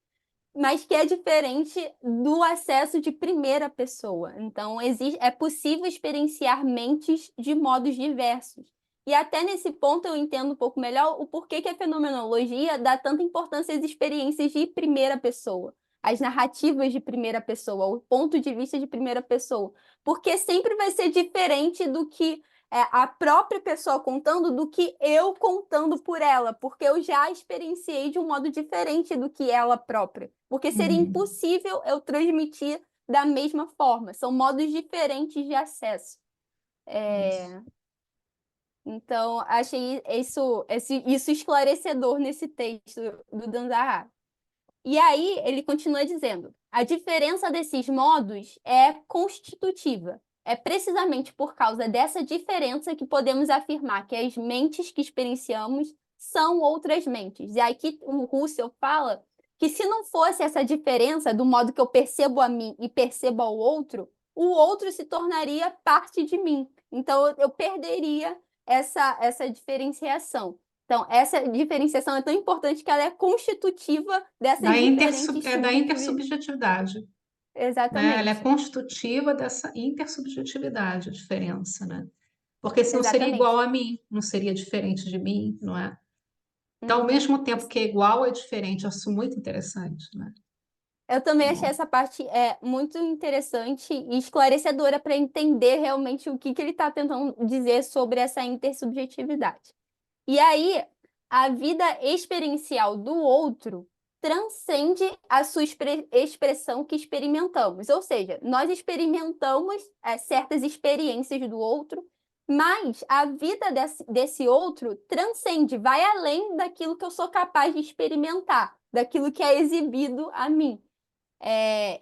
S2: mas que é diferente do acesso de primeira pessoa. Então, é possível experienciar mentes de modos diversos. E até nesse ponto eu entendo um pouco melhor o porquê que a fenomenologia dá tanta importância às experiências de primeira pessoa, às narrativas de primeira pessoa, o ponto de vista de primeira pessoa. Porque sempre vai ser diferente do que a própria pessoa contando do que eu contando por ela, porque eu já experienciei de um modo diferente do que ela própria. Porque seria impossível eu transmitir da mesma forma. São modos diferentes de acesso. Então, achei isso esclarecedor nesse texto do Danzahar. E aí, ele continua dizendo: a diferença desses modos é constitutiva. É precisamente por causa dessa diferença que podemos afirmar que as mentes que experienciamos são outras mentes. E aqui o Russell fala que se não fosse essa diferença do modo que eu percebo a mim e percebo ao outro, o outro se tornaria parte de mim. Então, eu perderia essa diferenciação. Então, essa diferenciação é tão importante que ela é constitutiva dessas
S1: Da
S2: diferentes
S1: intersubjetividade, né? Ela é
S2: Exatamente,
S1: constitutiva dessa intersubjetividade, a diferença, né? Porque senão seria
S2: exatamente.
S1: igual a mim, não seria diferente de mim, não é? Então, ao mesmo tempo que é igual, é diferente. Eu acho muito interessante, né?
S2: Eu também achei
S1: Bom,
S2: essa parte muito interessante e esclarecedora para entender realmente o que ele está tentando dizer sobre essa intersubjetividade. E aí, a vida experiencial do outro transcende a sua expressão que experimentamos. Ou seja, nós experimentamos certas experiências do outro, mas a vida desse outro transcende, vai além daquilo que eu sou capaz de experimentar, daquilo que é exibido a mim.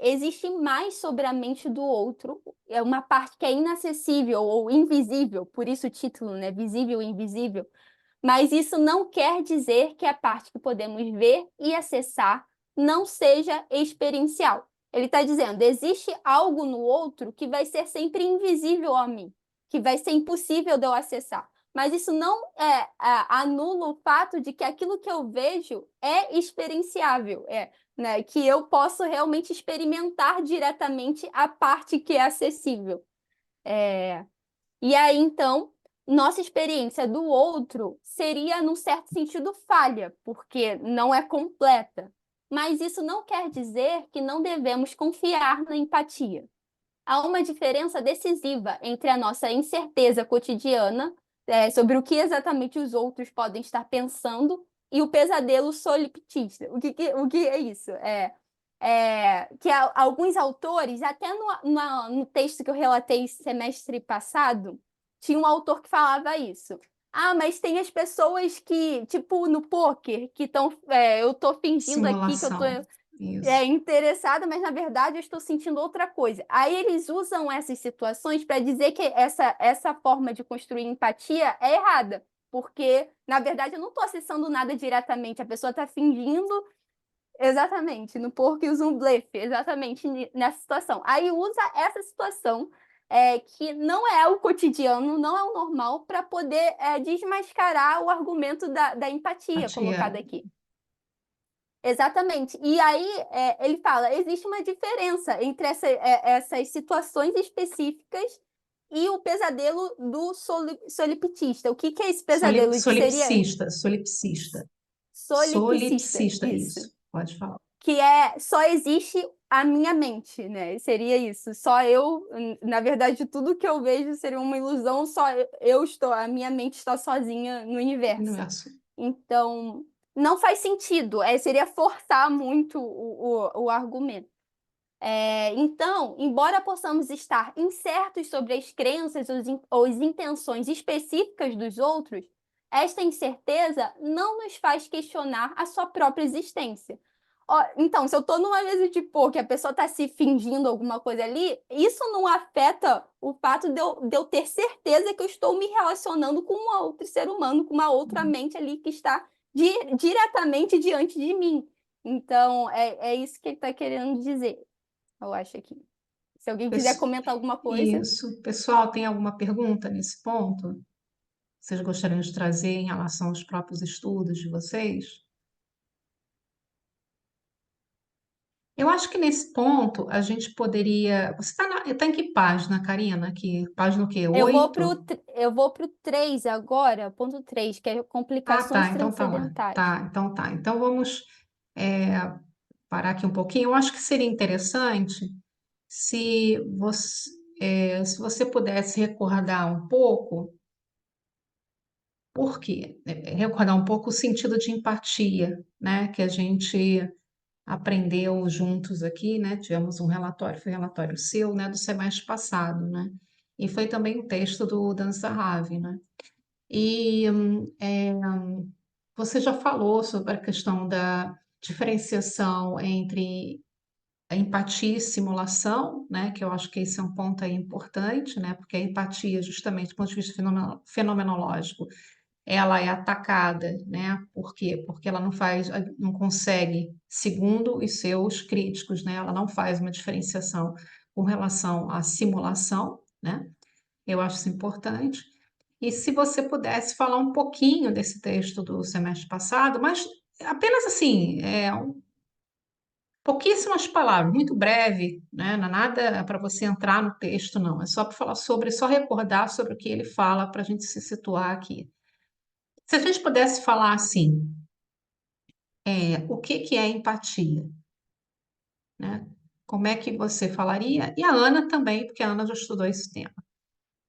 S2: Existe mais sobre a mente do outro, é uma parte que é inacessível ou invisível, por isso o título, né? Visível e invisível. Mas isso não quer dizer que a parte que podemos ver e acessar não seja experiencial. Ele está dizendo, existe algo no outro que vai ser sempre invisível a mim, que vai ser impossível de eu acessar. Mas isso não anula o fato de que aquilo que eu vejo é experienciável, né, que eu posso realmente experimentar diretamente a parte que é acessível. E aí, então, nossa experiência do outro seria, num certo sentido, falha, porque não é completa. Mas isso não quer dizer que não devemos confiar na empatia. Há uma diferença decisiva entre a nossa incerteza cotidiana, sobre o que exatamente os outros podem estar pensando, e o pesadelo solipsista. O que é isso? Que alguns autores, até no texto que eu relatei semestre passado, tinha um autor que falava isso. Ah, mas tem as pessoas que, tipo no pôquer, que estão. Eu estou fingindo aqui que eu estou
S1: simulação. Isso.
S2: interessada, mas na verdade eu estou sentindo outra coisa. Aí eles usam essas situações para dizer que essa forma de construir empatia é errada, porque na verdade eu não estou acessando nada diretamente, a pessoa está fingindo. Exatamente, no porco usa um blefe, exatamente nessa situação. Aí usa essa situação, que não é o cotidiano, não é o normal, para poder desmascarar o argumento da empatia colocado aqui. Exatamente. E aí ele fala, existe uma diferença entre essas situações específicas e o pesadelo do solipsista. O que é esse pesadelo? Que seria
S1: Solipsista.
S2: solipsista,
S1: Isso. Pode falar.
S2: Que só existe a minha mente, né? Seria isso. Só eu, na verdade, tudo que eu vejo seria uma ilusão, só a minha mente está sozinha no universo. Então, não faz sentido. Seria forçar muito o argumento. Então, embora possamos estar incertos sobre as crenças ou as intenções específicas dos outros, esta incerteza não nos faz questionar a sua própria existência. Então, se eu estou numa mesa de poker, a pessoa está se fingindo alguma coisa ali, isso não afeta o fato de eu ter certeza que eu estou me relacionando com um outro ser humano, com uma outra mente ali que está diretamente diante de mim. Então, é isso que ele está querendo dizer, eu acho aqui. Se alguém quiser comentar alguma coisa.
S1: Isso. Pessoal, tem alguma pergunta nesse ponto? Vocês gostariam de trazer em relação aos próprios estudos de vocês? Eu acho que nesse ponto a gente poderia. Você está em que página, Karina? Página o quê?
S2: Eu vou
S1: 8?
S2: eu vou pro 3 agora, ponto 3, que é
S1: Ah, tá.
S2: complicações
S1: Então tá lá.
S2: transcendentais.
S1: Tá, então tá. Então vamos parar aqui um pouquinho. Eu acho que seria interessante se você. se você pudesse recordar um pouco, por quê? Recordar um pouco o sentido de empatia, né? Que a gente aprendeu juntos aqui, né? Tivemos um relatório, foi um relatório seu, né? Do semestre passado, né? E foi também um texto do Dan Zahavi, né? E você já falou sobre a questão da diferenciação entre a empatia e simulação, né? Que eu acho que esse é um ponto aí importante, né? Porque a empatia, justamente do ponto de vista fenomenológico, ela é atacada, né? Por quê? Porque ela não consegue, segundo os seus críticos, né? Ela não faz uma diferenciação com relação à simulação, né? Eu acho isso importante. E se você pudesse falar um pouquinho desse texto do semestre passado, mas apenas assim, pouquíssimas palavras, muito breve, né? Não é nada para você entrar no texto, não. É só para falar sobre, só recordar sobre o que ele fala para a gente se situar aqui. Se a gente pudesse falar assim, o que que é empatia, né? Como é que você falaria? E a Ana também, porque a Ana já estudou esse tema,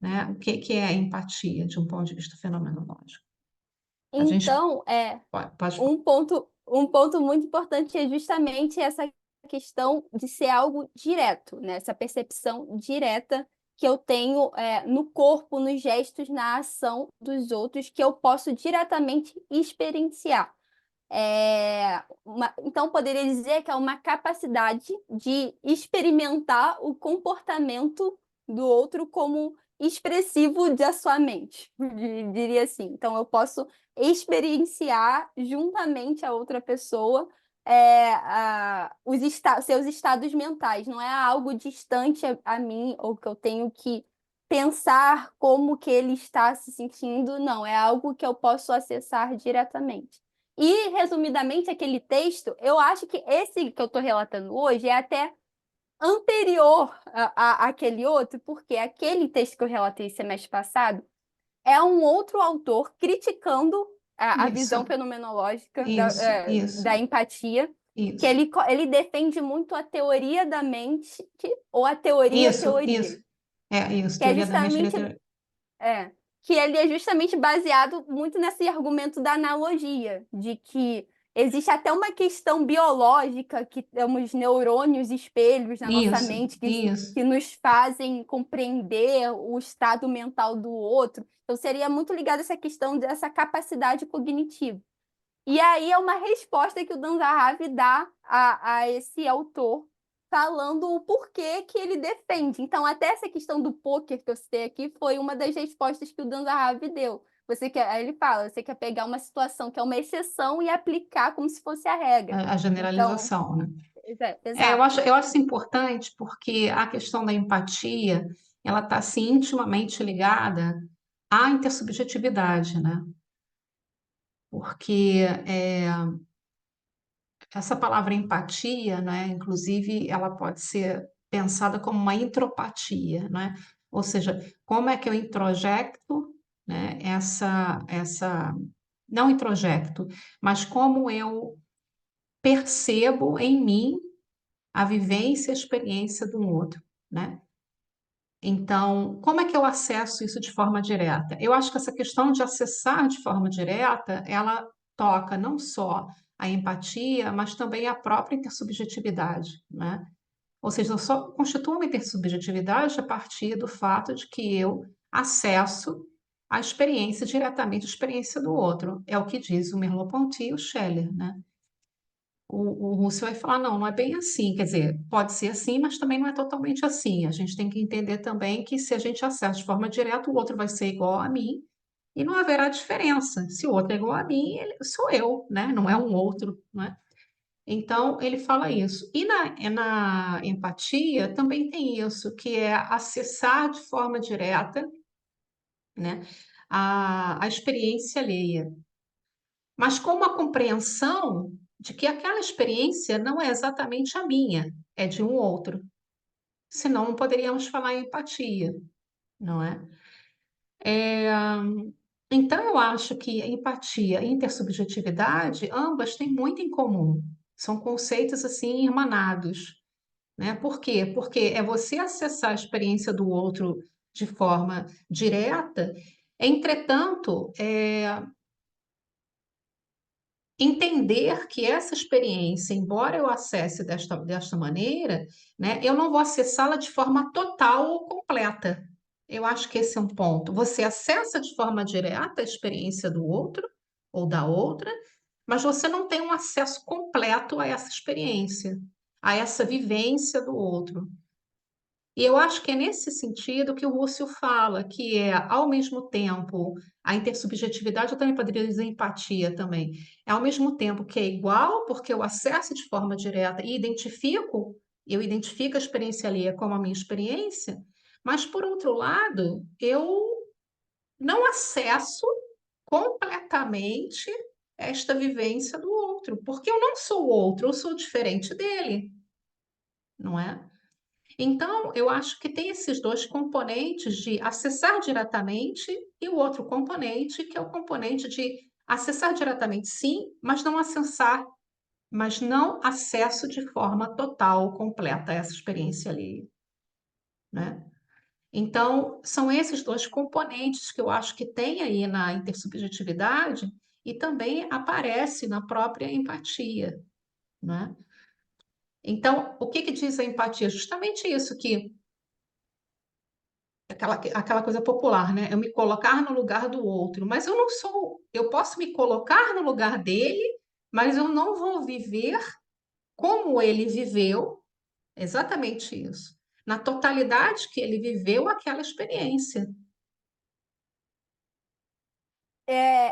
S1: né? O que que é empatia de um ponto de vista fenomenológico? A gente
S2: Então,
S1: pode
S2: um ponto muito importante é justamente essa questão de ser algo direto, né? Essa percepção direta que eu tenho no corpo, nos gestos, na ação dos outros, que eu posso diretamente experienciar. Então, poderia dizer que é uma capacidade de experimentar o comportamento do outro como expressivo da sua mente, diria assim. Então, eu posso experienciar juntamente a outra pessoa seus estados mentais. Não é algo distante a mim ou que eu tenho que pensar como que ele está se sentindo. Não, é algo que eu posso acessar diretamente. E, resumidamente, aquele texto, eu acho que esse que eu estou relatando hoje é até anterior àquele outro, porque aquele texto que eu relatei semestre passado é um outro autor criticando a
S1: isso,
S2: visão fenomenológica
S1: isso,
S2: da empatia, que
S1: isso,
S2: ele defende muito a teoria da mente ou a teoria-teoria,
S1: isso, isso,
S2: que é
S1: teoria da mente,
S2: justamente é, que ele é justamente baseado muito nesse argumento da analogia, de que existe até uma questão biológica, que temos neurônios espelhos na nossa mente
S1: isso,
S2: que nos fazem compreender o estado mental do outro. Então, seria muito ligado a essa questão dessa capacidade cognitiva. E aí é uma resposta que o Dan Zahavi dá a esse autor, falando o porquê que ele defende. Então, até essa questão do poker que eu citei aqui foi uma das respostas que o Dan Zahavi deu. Aí ele fala, você quer pegar uma situação que é uma exceção e aplicar como se fosse a regra.
S1: a
S2: Então,
S1: generalização, né?
S2: exato.
S1: Eu acho isso importante porque a questão da empatia, ela está assim, intimamente ligada à intersubjetividade, né? Porque essa palavra empatia, né, inclusive, ela pode ser pensada como uma intropatia, né? Ou seja, como é que eu introjecto, né, não introjecto, mas como eu percebo em mim a vivência e a experiência do outro, né? Então, como é que eu acesso isso de forma direta? Eu acho que essa questão de acessar de forma direta, ela toca não só a empatia, mas também a própria intersubjetividade, né? Ou seja, eu só constituo uma intersubjetividade a partir do fato de que eu acesso a experiência diretamente, a experiência do outro. É o que diz o Merleau-Ponty e o Scheller, né? O Russell vai falar, não, não é bem assim, quer dizer, pode ser assim, mas também não é totalmente assim. A gente tem que entender também que se a gente acessa de forma direta, o outro vai ser igual a mim e não haverá diferença. Se o outro é igual a mim, sou eu, né? Não é um outro, né? Então, ele fala isso. E na empatia também tem isso, que é acessar de forma direta, né, a experiência alheia, mas com uma compreensão de que aquela experiência não é exatamente a minha, é de um outro. Senão não poderíamos falar em empatia, não é? Então, eu acho que empatia e intersubjetividade, ambas têm muito em comum. São conceitos assim irmanados. né? Por quê? Porque é você acessar a experiência do outro de forma direta, entretanto, entender que essa experiência, embora eu acesse desta maneira, né, eu não vou acessá-la de forma total ou completa. Eu acho que esse é um ponto. Você acessa de forma direta a experiência do outro ou da outra, mas você não tem um acesso completo a essa experiência, a essa vivência do outro. E eu acho que é nesse sentido que o Russell fala, que é, ao mesmo tempo, a intersubjetividade, eu também poderia dizer empatia também, é ao mesmo tempo que é igual, porque eu acesso de forma direta e eu identifico a experiência alheia como a minha experiência, mas, por outro lado, eu não acesso completamente esta vivência do outro, porque eu não sou o outro, eu sou diferente dele, não é? Então, eu acho que tem esses dois componentes de acessar diretamente e o outro componente, que é o componente de acessar diretamente, sim, mas não acesso de forma total, completa a essa experiência ali, né? Então, são esses dois componentes que eu acho que tem aí na intersubjetividade e também aparece na própria empatia, né? Então, o que que diz a empatia? Justamente isso, que aquela coisa popular, né? Eu me colocar no lugar do outro, mas eu não sou, eu posso me colocar no lugar dele, mas eu não vou viver como ele viveu, exatamente isso, na totalidade que ele viveu aquela experiência.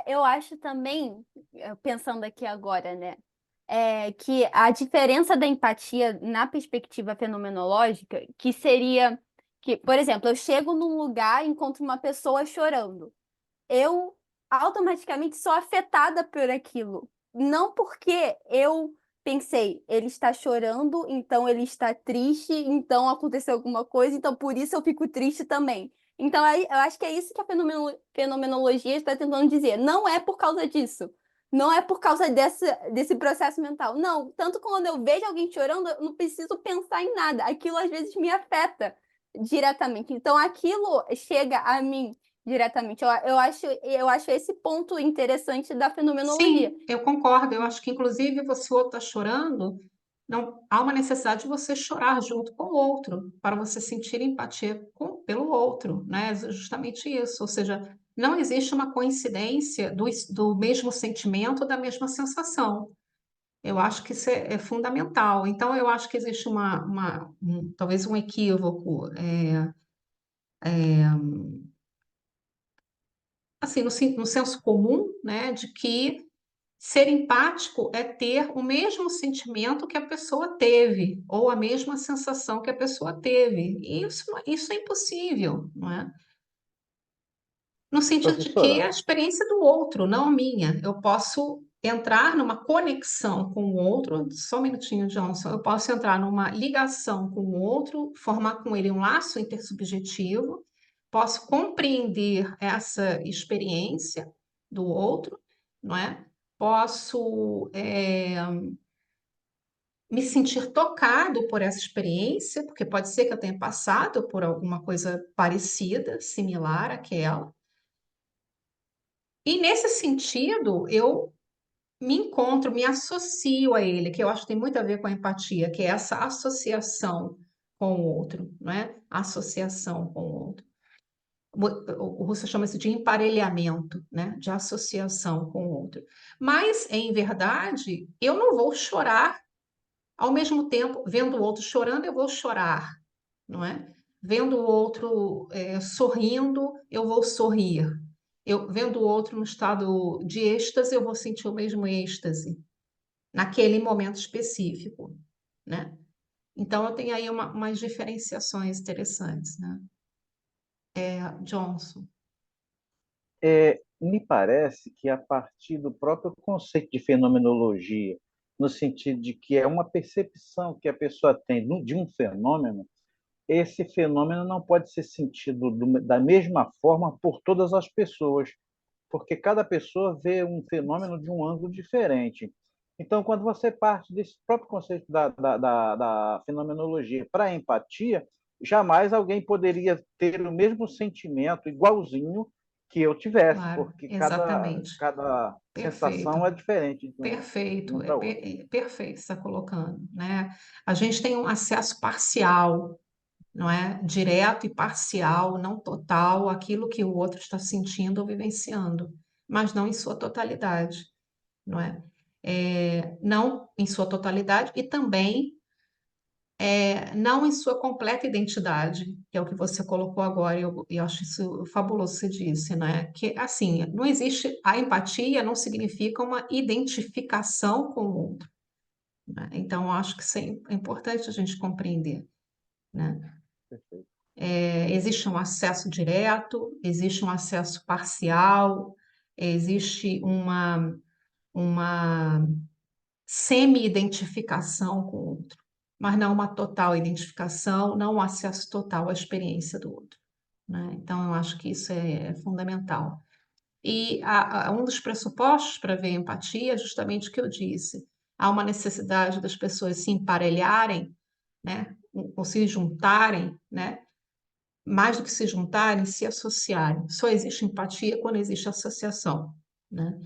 S2: Eu acho também, pensando aqui agora, né, que a diferença da empatia na perspectiva fenomenológica, que seria que, por exemplo, eu chego num lugar e encontro uma pessoa chorando. Eu automaticamente sou afetada por aquilo. Não porque eu pensei, ele está chorando, então ele está triste, então aconteceu alguma coisa, então por isso eu fico triste também. Então eu acho que é isso que a fenomenologia está tentando dizer. Não é por causa disso. Não é por causa desse processo mental. Não, tanto quando eu vejo alguém chorando, eu não preciso pensar em nada. Aquilo às vezes me afeta diretamente. Então aquilo chega a mim diretamente. Eu acho esse ponto interessante da fenomenologia.
S1: Sim, eu concordo. Eu acho que, inclusive, se o outro está chorando, não há uma necessidade de você chorar junto com o outro, para você sentir empatia pelo outro, né? É justamente isso. Ou seja, não existe uma coincidência do mesmo sentimento, da mesma sensação. Eu acho que isso é fundamental. Então, eu acho que existe talvez um equívoco, assim, no senso comum, né, de que ser empático é ter o mesmo sentimento que a pessoa teve, ou a mesma sensação que a pessoa teve. E isso é impossível, não é? No sentido de que é
S4: Professora,
S1: a experiência do outro, não a minha. Eu posso entrar numa conexão com o outro, só um minutinho, Johnson. Eu posso entrar numa ligação com o outro, formar com ele um laço intersubjetivo, posso compreender essa experiência do outro, não é? Posso me sentir tocado por essa experiência, porque pode ser que eu tenha passado por alguma coisa parecida, similar àquela. E nesse sentido, eu me encontro, me associo a ele, que eu acho que tem muito a ver com a empatia, que é essa associação com o outro, não é? Associação com o outro. O Russo chama isso de emparelhamento, né? De associação com o outro. Mas, em verdade, eu não vou chorar ao mesmo tempo, vendo o outro chorando, eu vou chorar, não é? Vendo o outro sorrindo, eu vou sorrir. Eu vendo o outro no estado de êxtase, eu vou sentir o mesmo êxtase naquele momento específico, né? Então eu tenho aí umas diferenciações interessantes, né? Johnson.
S4: me parece que a partir do próprio conceito de fenomenologia, no sentido de que é uma percepção que a pessoa tem de um fenômeno, esse fenômeno não pode ser sentido da mesma forma por todas as pessoas, porque cada pessoa vê um fenômeno de um ângulo diferente. Então, quando você parte desse próprio conceito da fenomenologia para a empatia, jamais alguém poderia ter o mesmo sentimento igualzinho que eu tivesse,
S1: Claro,
S4: porque
S1: exatamente.
S4: cada
S1: Perfeito.
S4: sensação é diferente de
S1: Perfeito,
S4: um para outro.
S1: perfeito você está colocando, né? A gente tem um acesso parcial, não é? Direto e parcial, não total, aquilo que o outro está sentindo ou vivenciando, mas não em sua totalidade, não é? Não em sua totalidade e também não em sua completa identidade, que é o que você colocou agora, e eu acho isso fabuloso que você disse, né? Que, assim, não existe, a empatia não significa uma identificação com o outro, né? Então, eu acho que isso é importante a gente compreender, né?
S4: Perfeito.
S1: Existe um acesso direto, existe um acesso parcial, existe uma semi-identificação com o outro, mas não uma total identificação, não um acesso total à experiência do outro, né? Então, eu acho que isso é fundamental. E um dos pressupostos para ver empatia é justamente o que eu disse. Há uma necessidade das pessoas se emparelharem, né? Ou se juntarem, né? Mais do que se juntarem, se associarem. Só existe empatia quando existe associação, né?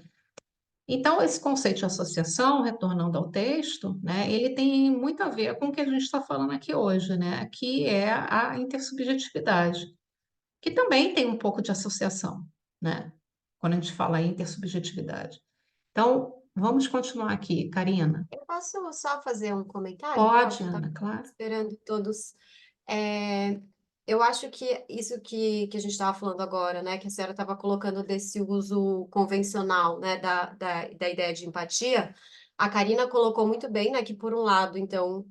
S1: Então, esse conceito de associação, retornando ao texto, né, ele tem muito a ver com o que a gente está falando aqui hoje, né, que é a intersubjetividade, que também tem um pouco de associação, né, quando a gente fala em intersubjetividade. Então, vamos continuar aqui, Karina.
S3: Eu posso só fazer um comentário?
S1: Pode,
S3: Posso? Eu estava
S1: Ana, claro.
S3: esperando todos. É, eu acho que isso que a gente estava falando agora, né, que a senhora estava colocando desse uso convencional, né, da ideia de empatia, a Karina colocou muito bem, né, que por um lado, então,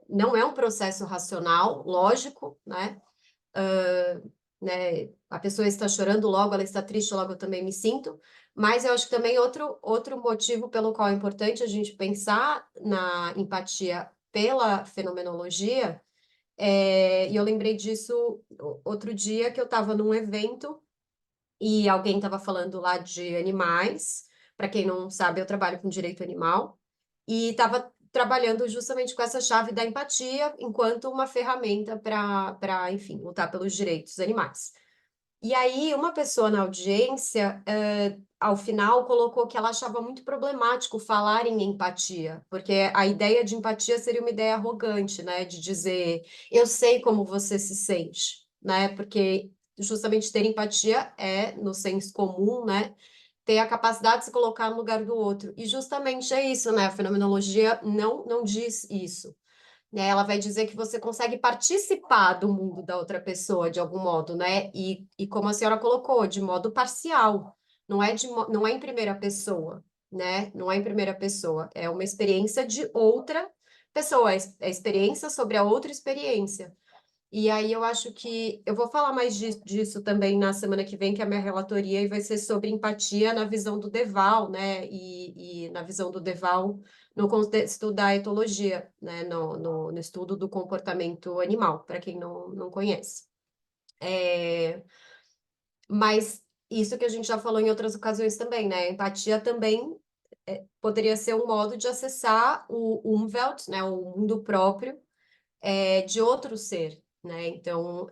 S3: não é um processo racional, lógico, né, né, a pessoa está chorando, logo ela está triste, logo eu também me sinto, mas eu acho que também outro motivo pelo qual é importante a gente pensar na empatia pela fenomenologia, e eu lembrei disso outro dia que eu estava num evento e alguém estava falando lá de animais. Para quem não sabe, eu trabalho com direito animal e estava trabalhando justamente com essa chave da empatia enquanto uma ferramenta para, enfim, lutar pelos direitos dos animais. E aí, uma pessoa na audiência, ao final, colocou que ela achava muito problemático falar em empatia, porque a ideia de empatia seria uma ideia arrogante, né? De dizer, eu sei como você se sente, né? Porque justamente ter empatia é, no senso comum, né? Ter a capacidade de se colocar no lugar do outro. E justamente é isso, né? A fenomenologia não diz isso, né? Ela vai dizer que você consegue participar do mundo da outra pessoa de algum modo, né? E como a senhora colocou, de modo parcial, não é em primeira pessoa, né? Não é em primeira pessoa, é uma experiência de outra pessoa, é experiência sobre a outra experiência. E aí eu acho que eu vou falar mais disso também na semana que vem, que é a minha relatoria, e vai ser sobre empatia na visão do Deval, né? E na visão do Deval no contexto da etologia, né? No estudo do comportamento animal, para quem não conhece. Mas isso que a gente já falou em outras ocasiões também, né? A empatia também poderia ser um modo de acessar o Umwelt, né? O mundo próprio de outro ser, né? Então,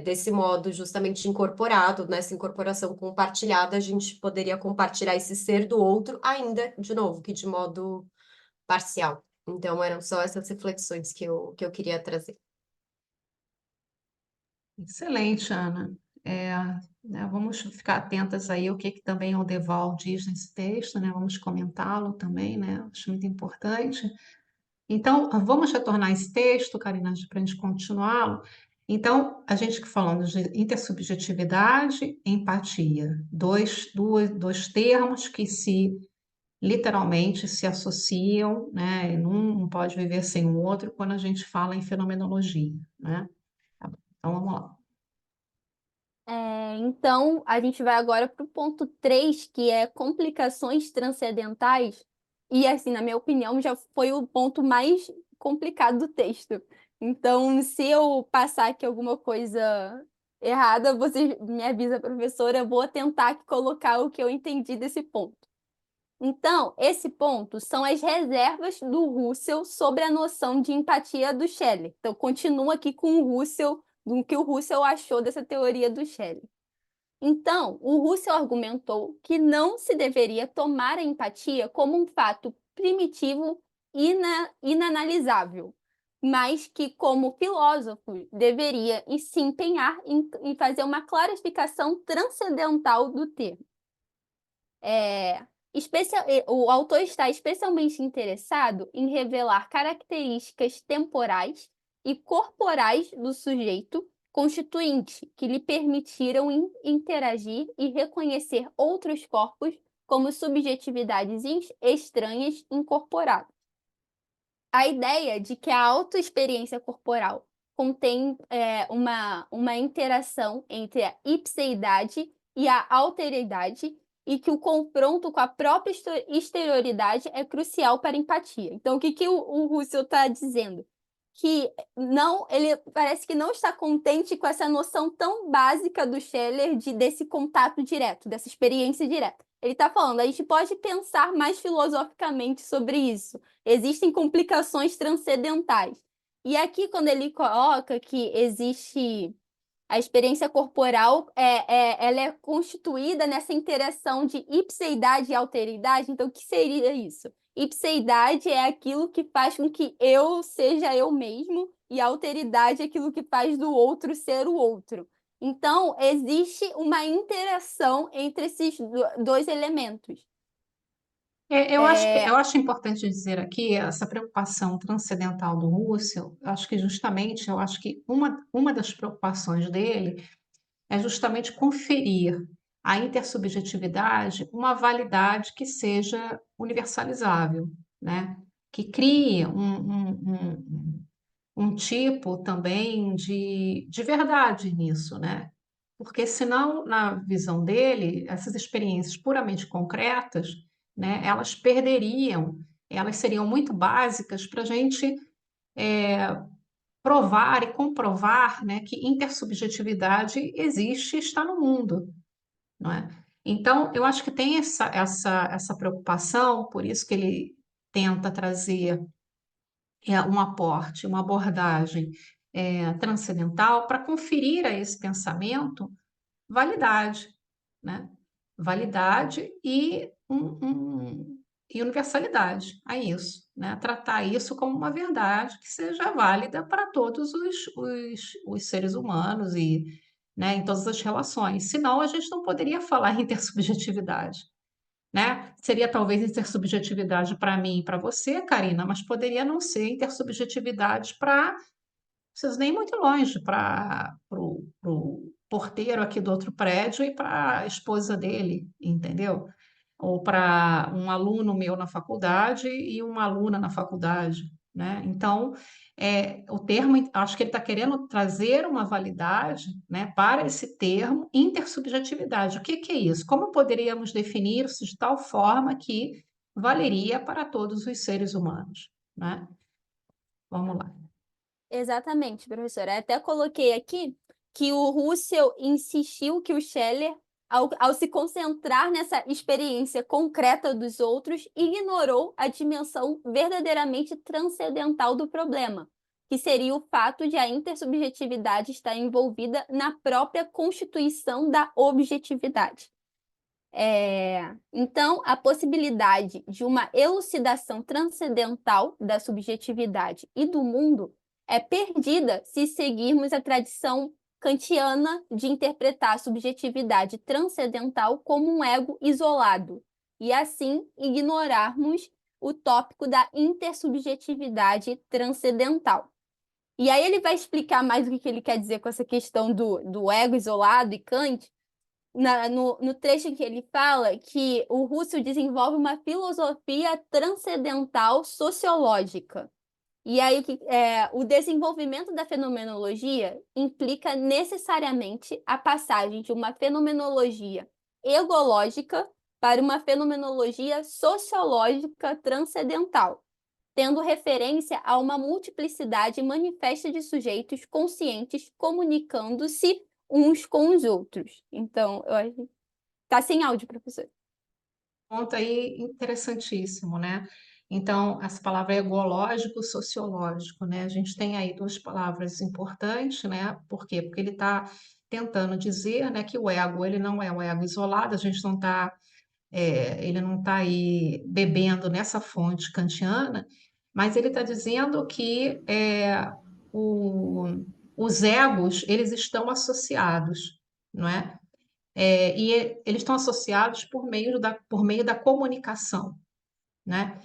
S3: desse modo justamente incorporado, nessa incorporação compartilhada, a gente poderia compartilhar esse ser do outro, ainda, de novo, que de modo parcial. Então, eram só essas reflexões que eu queria trazer.
S1: Excelente, Ana. Vamos ficar atentas aí ao que também o Deval diz nesse texto, né? Vamos comentá-lo também, né? Acho muito importante. Então, vamos retornar esse texto, Karina, para a gente continuá-lo. Então, a gente falando de intersubjetividade e empatia, dois termos que literalmente se associam, né? E não pode viver sem o outro quando a gente fala em fenomenologia, né? Tá bom. Então, vamos lá.
S2: Então, a gente vai agora para o ponto 3, que é complicações transcendentais. E, assim, na minha opinião, já foi o ponto mais complicado do texto. Então, se eu passar aqui alguma coisa errada, você me avisa, professora, eu vou tentar colocar o que eu entendi desse ponto. Então, esse ponto são as reservas do Russell sobre a noção de empatia do Scheller. Então, continua aqui com o Russell, do que o Russell achou dessa teoria do Scheller. Então, o Russell argumentou que não se deveria tomar a empatia como um fato primitivo e inanalisável, mas que, como filósofo, deveria se empenhar em fazer uma clarificação transcendental do termo. O autor está especialmente interessado em revelar características temporais e corporais do sujeito constituinte que lhe permitiram interagir e reconhecer outros corpos como subjetividades estranhas incorporadas. A ideia de que a autoexperiência corporal contém uma interação entre a ipseidade e a alteridade e que o confronto com a própria exterioridade é crucial para a empatia. Então, o que o Russell está dizendo? Que ele parece que não está contente com essa noção tão básica do Scheller desse contato direto, dessa experiência direta. Ele está falando, a gente pode pensar mais filosoficamente sobre isso. Existem complicações transcendentais. E aqui, quando ele coloca que existe a experiência corporal, ela é constituída nessa interação de ipseidade e alteridade. Então, o que seria isso? Ipseidade é aquilo que faz com que eu seja eu mesmo, e a alteridade é aquilo que faz do outro ser o outro. Então, existe uma interação entre esses dois elementos.
S1: Eu acho importante dizer aqui essa preocupação transcendental do Russell. Eu acho que uma das preocupações dele é justamente conferir à intersubjetividade uma validade que seja universalizável, né? Que crie um tipo também de verdade nisso, né? Porque senão, na visão dele, essas experiências puramente concretas, né, elas seriam muito básicas para a gente provar e comprovar, né, que intersubjetividade existe e está no mundo, não é? Então, eu acho que tem essa preocupação, por isso que ele tenta trazer um aporte, uma abordagem transcendental para conferir a esse pensamento validade, né? Validade e universalidade a isso, né? Tratar isso como uma verdade que seja válida para todos os seres humanos e, né, em todas as relações. Senão, a gente não poderia falar em intersubjetividade, né? Seria talvez intersubjetividade para mim e para você, Karina, mas poderia não ser intersubjetividade para preciso nem ir muito longe para o porteiro aqui do outro prédio e para a esposa dele, entendeu? Ou para um aluno meu na faculdade e uma aluna na faculdade, né? Então, o termo, acho que ele está querendo trazer uma validade, né, para esse termo intersubjetividade. O que é isso? Como poderíamos definir isso de tal forma que valeria para todos os seres humanos, né? Vamos lá.
S2: Exatamente, professora. Até coloquei aqui que o Russell insistiu que o Scheller, ao se concentrar nessa experiência concreta dos outros, ignorou a dimensão verdadeiramente transcendental do problema, que seria o fato de a intersubjetividade estar envolvida na própria constituição da objetividade. Então, a possibilidade de uma elucidação transcendental da subjetividade e do mundo é perdida se seguirmos a tradição kantiana de interpretar a subjetividade transcendental como um ego isolado, e assim ignorarmos o tópico da intersubjetividade transcendental. E aí ele vai explicar mais o que ele quer dizer com essa questão do ego isolado e Kant, no trecho em que ele fala que o Russell desenvolve uma filosofia transcendental sociológica. E aí o desenvolvimento da fenomenologia implica necessariamente a passagem de uma fenomenologia egológica para uma fenomenologia sociológica transcendental, tendo referência a uma multiplicidade manifesta de sujeitos conscientes comunicando-se uns com os outros. Então, eu acho que tá sem áudio, professor.
S1: ponto aí interessantíssimo, né? Então, essa palavra egológico, sociológico, né? A gente tem aí duas palavras importantes, né? Por quê? Porque ele está tentando dizer, né, que o ego, ele não é um ego isolado, a gente não está, ele não está aí bebendo nessa fonte kantiana, mas ele está dizendo que o- os egos, eles estão associados, não é? Eles estão associados por meio da comunicação, né?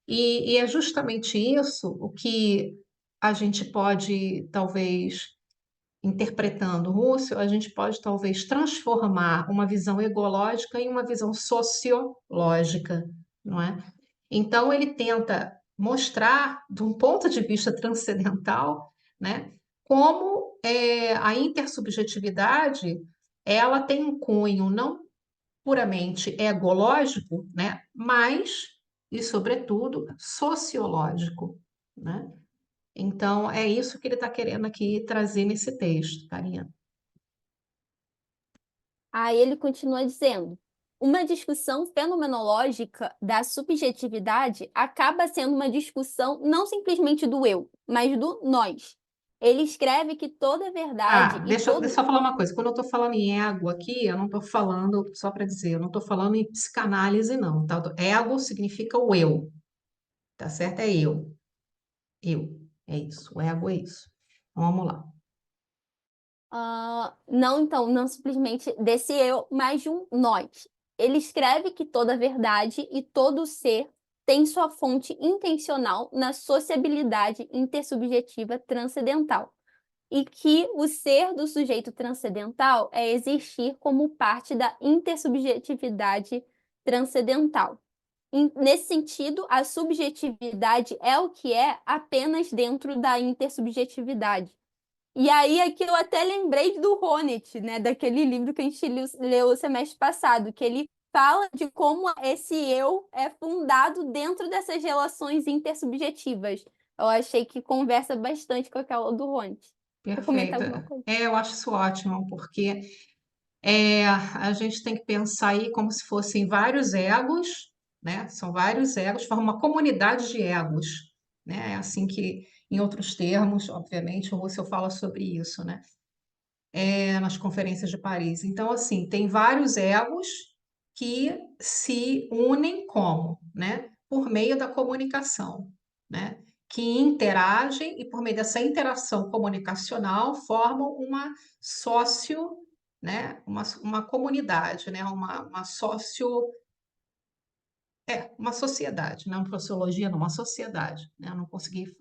S1: E é justamente isso o que a gente pode, talvez, interpretando Russell, a gente pode talvez transformar uma visão egológica em uma visão sociológica, não é? Então ele tenta mostrar, de um ponto de vista transcendental, né, como a intersubjetividade ela tem um cunho não puramente egológico, né, mas e sobretudo sociológico, né? Então, é isso que ele está querendo aqui trazer nesse texto, Karina.
S2: Aí ele continua dizendo: uma discussão fenomenológica da subjetividade acaba sendo uma discussão não simplesmente do eu, mas do nós. Ele escreve que toda verdade e
S1: Deixa eu
S2: todo.
S1: só falar uma coisa. Quando eu estou falando em ego aqui, eu não estou falando, só para dizer, eu não estou falando em psicanálise, não, tá? Ego significa o eu, tá certo? É eu. Eu. É isso. O ego é isso. Então, vamos lá.
S2: Não, então, não simplesmente desse eu, mas de um nós. Ele escreve que toda verdade e todo ser tem sua fonte intencional na sociabilidade intersubjetiva transcendental, e que o ser do sujeito transcendental é existir como parte da intersubjetividade transcendental. Nesse sentido, a subjetividade é o que é apenas dentro da intersubjetividade. E aí aqui eu até lembrei do Honneth, né, daquele livro que a gente leu o semestre passado, que ele fala de como esse eu é fundado dentro dessas relações intersubjetivas. Eu achei que conversa bastante com aquela do Honneth. Quer comentar alguma
S1: Perfeita.
S2: coisa?
S1: Eu acho isso ótimo, porque a gente tem que pensar aí como se fossem vários egos, né? São vários egos, forma uma comunidade de egos, né? É assim que, em outros termos, obviamente, o Russell fala sobre isso, né? Nas conferências de Paris. Então, assim, tem vários egos que se unem como, né? Por meio da comunicação, né? Que interagem e por meio dessa interação comunicacional formam uma sócio, né? Uma comunidade, né? Uma sócio, uma sociedade, não sociologia, não, uma sociedade, né? Eu não consegui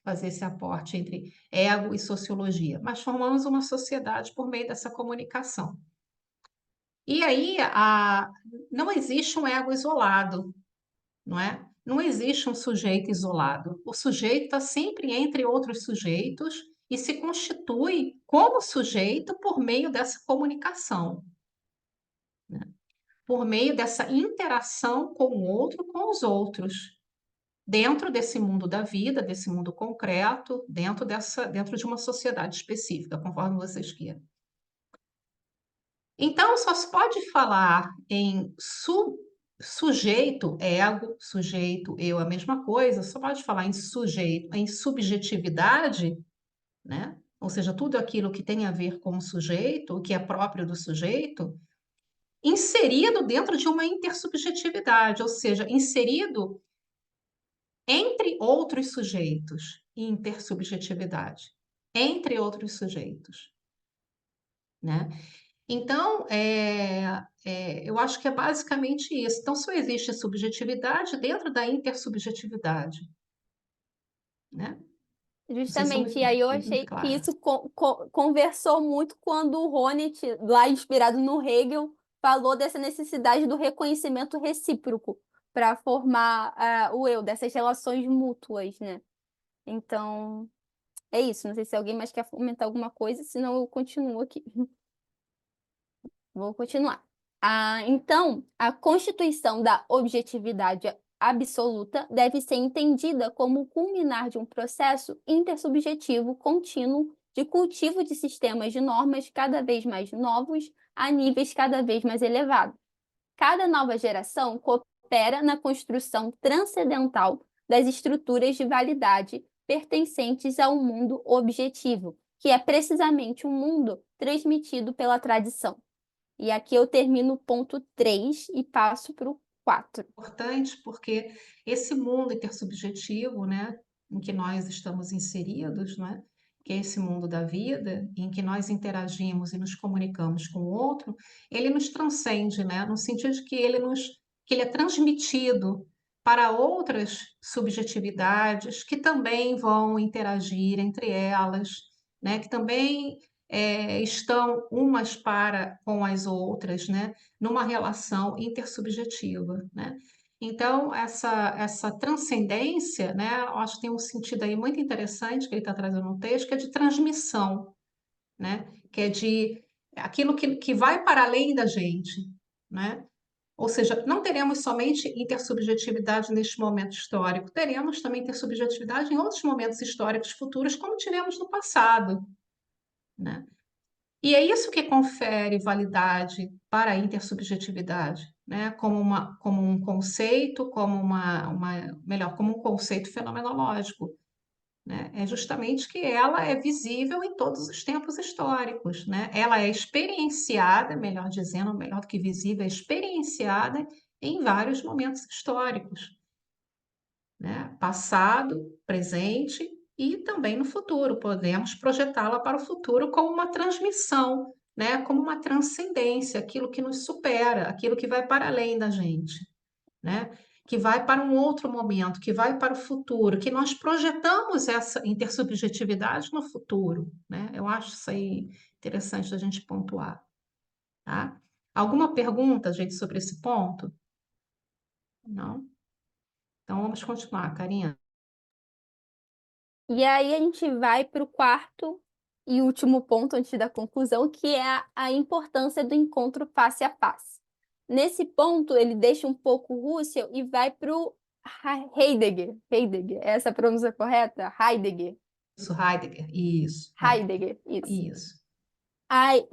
S1: fazer esse aporte entre ego e sociologia, mas formamos uma sociedade por meio dessa comunicação. E aí não existe um ego isolado, não é? Não existe um sujeito isolado. O sujeito está sempre entre outros sujeitos e se constitui como sujeito por meio dessa comunicação, né? Por meio dessa interação com o outro, com os outros, dentro desse mundo da vida, desse mundo concreto, dentro de uma sociedade específica, conforme vocês queiram. Então, só se pode falar em sujeito, ego, sujeito, eu, a mesma coisa, só pode falar em sujeito, em subjetividade, né? Ou seja, tudo aquilo que tem a ver com o sujeito, o que é próprio do sujeito, inserido dentro de uma intersubjetividade, ou seja, inserido entre outros sujeitos, intersubjetividade, entre outros sujeitos, né? Então, eu acho que é basicamente isso. Então, só existe subjetividade dentro da intersubjetividade, né? Não sei se eu
S2: Justamente, e aí eu
S1: fui muito
S2: achei que
S1: clara.
S2: isso conversou muito quando o Honneth, lá inspirado no Hegel, falou dessa necessidade do reconhecimento recíproco para formar o eu, dessas relações mútuas, né? Então, é isso. Não sei se alguém mais quer comentar alguma coisa, senão eu continuo aqui. Vou continuar. Então, a constituição da objetividade absoluta deve ser entendida como o culminar de um processo intersubjetivo contínuo de cultivo de sistemas de normas cada vez mais novos a níveis cada vez mais elevados. cada nova geração coopera na construção transcendental das estruturas de validade pertencentes ao mundo objetivo, que é precisamente um mundo transmitido pela tradição. E aqui eu termino o ponto 3 e passo para o 4.
S1: Importante porque esse mundo intersubjetivo, né, em que nós estamos inseridos, né, que é esse mundo da vida, em que nós interagimos e nos comunicamos com o outro, ele nos transcende, né, no sentido de que ele é transmitido para outras subjetividades que também vão interagir entre elas, né, que também estão umas para com as outras, né, numa relação intersubjetiva, né? Então, essa transcendência, né, eu acho que tem um sentido aí muito interessante que ele está trazendo no texto, que é de transmissão, né? Que é de aquilo que vai para além da gente, né? Ou seja, não teremos somente intersubjetividade neste momento histórico, teremos também intersubjetividade em outros momentos históricos futuros, como tivemos no passado, né? E é isso que confere validade para a intersubjetividade, né? Como um conceito, melhor, como um conceito fenomenológico, né? É justamente que ela é visível em todos os tempos históricos, né? Ela é experienciada, melhor dizendo, melhor do que visível, é experienciada em vários momentos históricos, né? Passado, presente e também no futuro. Podemos projetá-la para o futuro como uma transmissão, né? Como uma transcendência, aquilo que nos supera, aquilo que vai para além da gente, né? Que vai para um outro momento, que vai para o futuro, que nós projetamos essa intersubjetividade no futuro, né? Eu acho isso aí interessante da gente pontuar, tá? Alguma pergunta, gente, sobre esse ponto? Não? Então vamos continuar, Karina.
S2: E aí a gente vai para o quarto e último ponto antes da conclusão, que é a importância do encontro face a face. Nesse ponto, ele deixa um pouco o Husserl e vai para o Heidegger. Heidegger, é essa a pronúncia correta? Heidegger.
S1: Isso, Heidegger, isso,
S2: Heidegger, isso.
S1: isso.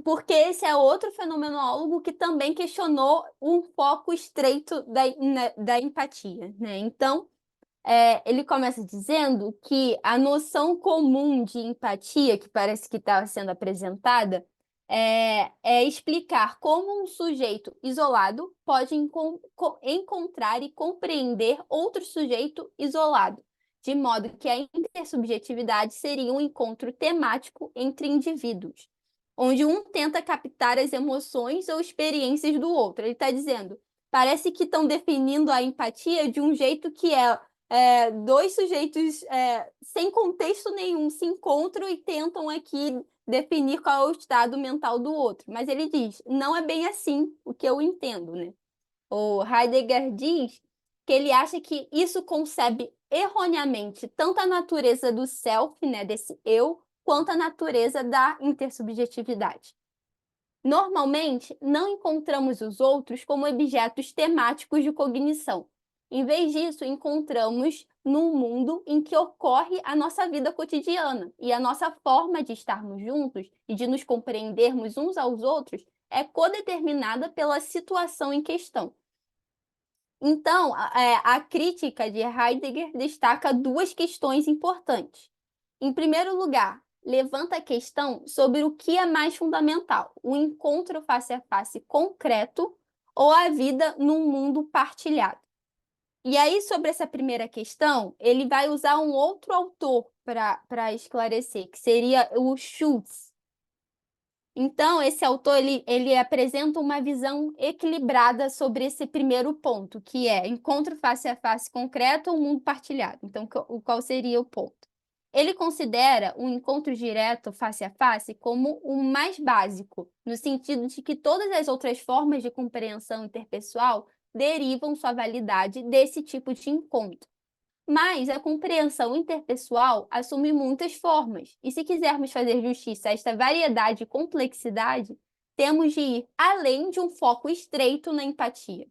S2: Porque esse é outro fenomenólogo que também questionou um foco estreito da empatia, né? Então, ele começa dizendo que a noção comum de empatia, que parece que está sendo apresentada, é explicar como um sujeito isolado pode encontrar e compreender outro sujeito isolado, de modo que a intersubjetividade seria um encontro temático entre indivíduos, onde um tenta captar as emoções ou experiências do outro. Ele está dizendo, parece que estão definindo a empatia de um jeito que dois sujeitos sem contexto nenhum se encontram e tentam aqui definir qual é o estado mental do outro. Mas ele diz, não é bem assim o que eu entendo, né? O Heidegger diz que ele acha que isso concebe erroneamente tanto a natureza do self, né, desse eu, quanto a natureza da intersubjetividade. Normalmente, não encontramos os outros como objetos temáticos de cognição. Em vez disso, encontramos num mundo em que ocorre a nossa vida cotidiana e a nossa forma de estarmos juntos e de nos compreendermos uns aos outros é codeterminada pela situação em questão. Então, a crítica de Heidegger destaca duas questões importantes. Em primeiro lugar, levanta a questão sobre o que é mais fundamental, o encontro face a face concreto ou a vida num mundo partilhado. E aí, sobre essa primeira questão, ele vai usar um outro autor para esclarecer, que seria o Schultz. Então, esse autor ele apresenta uma visão equilibrada sobre esse primeiro ponto, que é encontro face a face concreto ou mundo partilhado. Então, qual seria o ponto? Ele considera um encontro direto face a face como o mais básico, no sentido de que todas as outras formas de compreensão interpessoal derivam sua validade desse tipo de encontro. Mas a compreensão interpessoal assume muitas formas, e se quisermos fazer justiça a esta variedade e complexidade, temos de ir além de um foco estreito na empatia.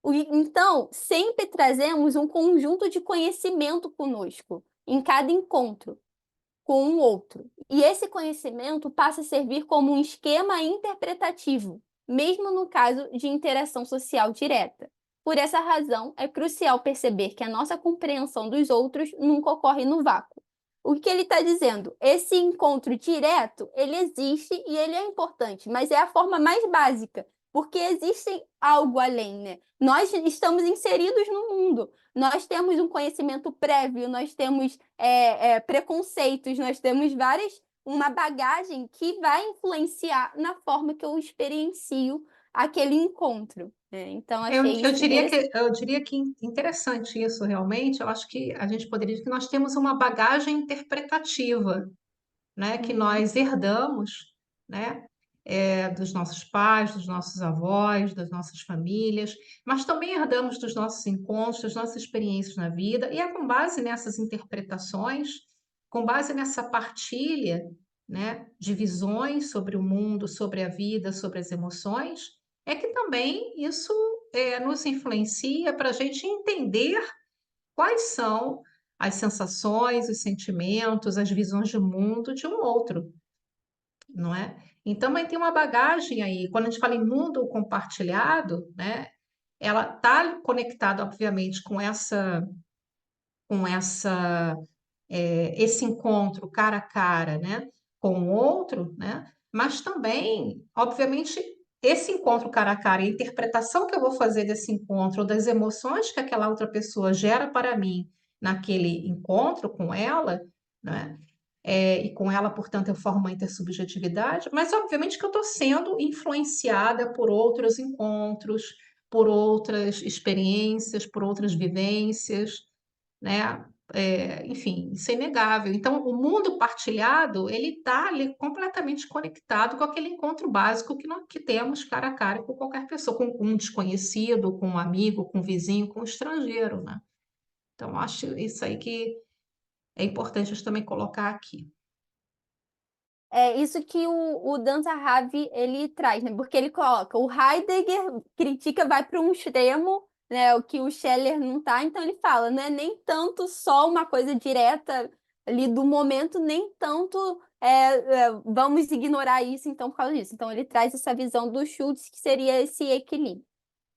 S2: Então, sempre trazemos um conjunto de conhecimento conosco, em cada encontro com um outro. E esse conhecimento passa a servir como um esquema interpretativo, mesmo no caso de interação social direta. Por essa razão, é crucial perceber que a nossa compreensão dos outros nunca ocorre no vácuo. O que ele está dizendo? Esse encontro direto, ele existe e ele é importante, mas é a forma mais básica, porque existe algo além, né? Nós estamos inseridos no mundo, nós temos um conhecimento prévio, nós temos preconceitos, nós temos uma bagagem que vai influenciar na forma que eu experiencio aquele encontro, né? Então, achei isso interessante.
S1: Eu diria que interessante isso realmente. Eu acho que a gente poderia dizer que nós temos uma bagagem interpretativa, né, que nós herdamos, né, dos nossos pais, dos nossos avós, das nossas famílias, mas também herdamos dos nossos encontros, das nossas experiências na vida, e é com base nessas interpretações, com base nessa partilha, né, de visões sobre o mundo, sobre a vida, sobre as emoções, é que também isso nos influencia para a gente entender quais são as sensações, os sentimentos, as visões de mundo de um outro, não é? Então, mas tem uma bagagem aí. Quando a gente fala em mundo compartilhado, né, ela está conectada, obviamente, com esse encontro cara a cara, né, com o outro, né, mas também, obviamente, esse encontro cara a cara, a interpretação que eu vou fazer desse encontro, ou das emoções que aquela outra pessoa gera para mim naquele encontro com ela, né, e com ela, portanto, eu formo uma intersubjetividade, mas obviamente que eu estou sendo influenciada por outros encontros, por outras experiências, por outras vivências, né? Enfim, isso é inegável. Então, o mundo partilhado, ele está ali completamente conectado com aquele encontro básico que temos cara a cara com qualquer pessoa, com um desconhecido, com um amigo, com um vizinho, com um estrangeiro, né? Então, acho isso aí que é importante a gente também colocar aqui.
S2: É isso que o Dan Zahavi, ele traz, né? Porque ele coloca, o Heidegger critica, vai para um extremo, né? O que o Scheller não tá, então ele fala, né? Nem tanto só uma coisa direta ali do momento, nem tanto vamos ignorar isso, então, por causa disso. Então, ele traz essa visão do Schultz, que seria esse equilíbrio.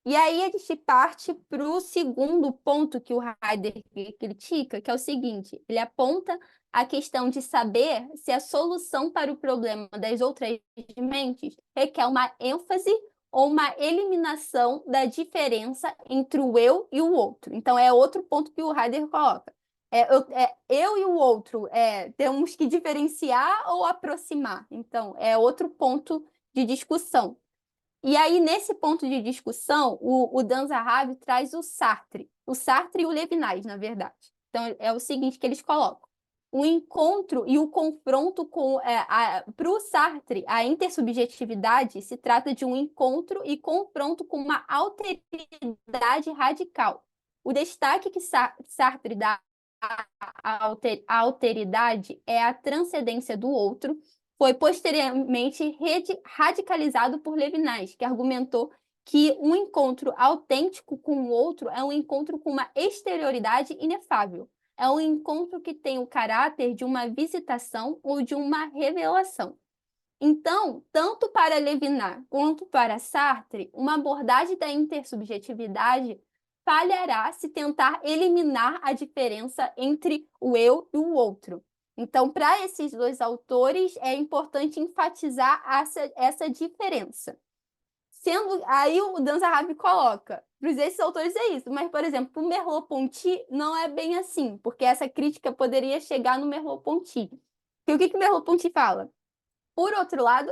S2: E aí a gente parte para o segundo ponto que o Heidegger critica, que é o seguinte: ele aponta a questão de saber se a solução para o problema das outras mentes requer uma ênfase ou uma eliminação da diferença entre o eu e o outro. Então, é outro ponto que o Heidegger coloca. Eu e o outro temos que diferenciar ou aproximar. Então, é outro ponto de discussão. E aí, nesse ponto de discussão, o Dan Zahavi traz o Sartre e o Levinas, na verdade. Então, é o seguinte que eles colocam. O encontro e o confronto com... Para o Sartre, a intersubjetividade se trata de um encontro e confronto com uma alteridade radical. O destaque que Sartre dá à alteridade é a transcendência do outro, foi posteriormente radicalizado por Levinas, que argumentou que um encontro autêntico com o outro é um encontro com uma exterioridade inefável. É um encontro que tem o caráter de uma visitação ou de uma revelação. Então, tanto para Levinas quanto para Sartre, uma abordagem da intersubjetividade falhará se tentar eliminar a diferença entre o eu e o outro. Então, para esses dois autores, é importante enfatizar essa diferença. Aí o Dan Zahavi coloca, para esses autores é isso, mas, por exemplo, para o Merleau-Ponty não é bem assim, porque essa crítica poderia chegar no Merleau-Ponty. E o que Merleau-Ponty fala? Por outro lado,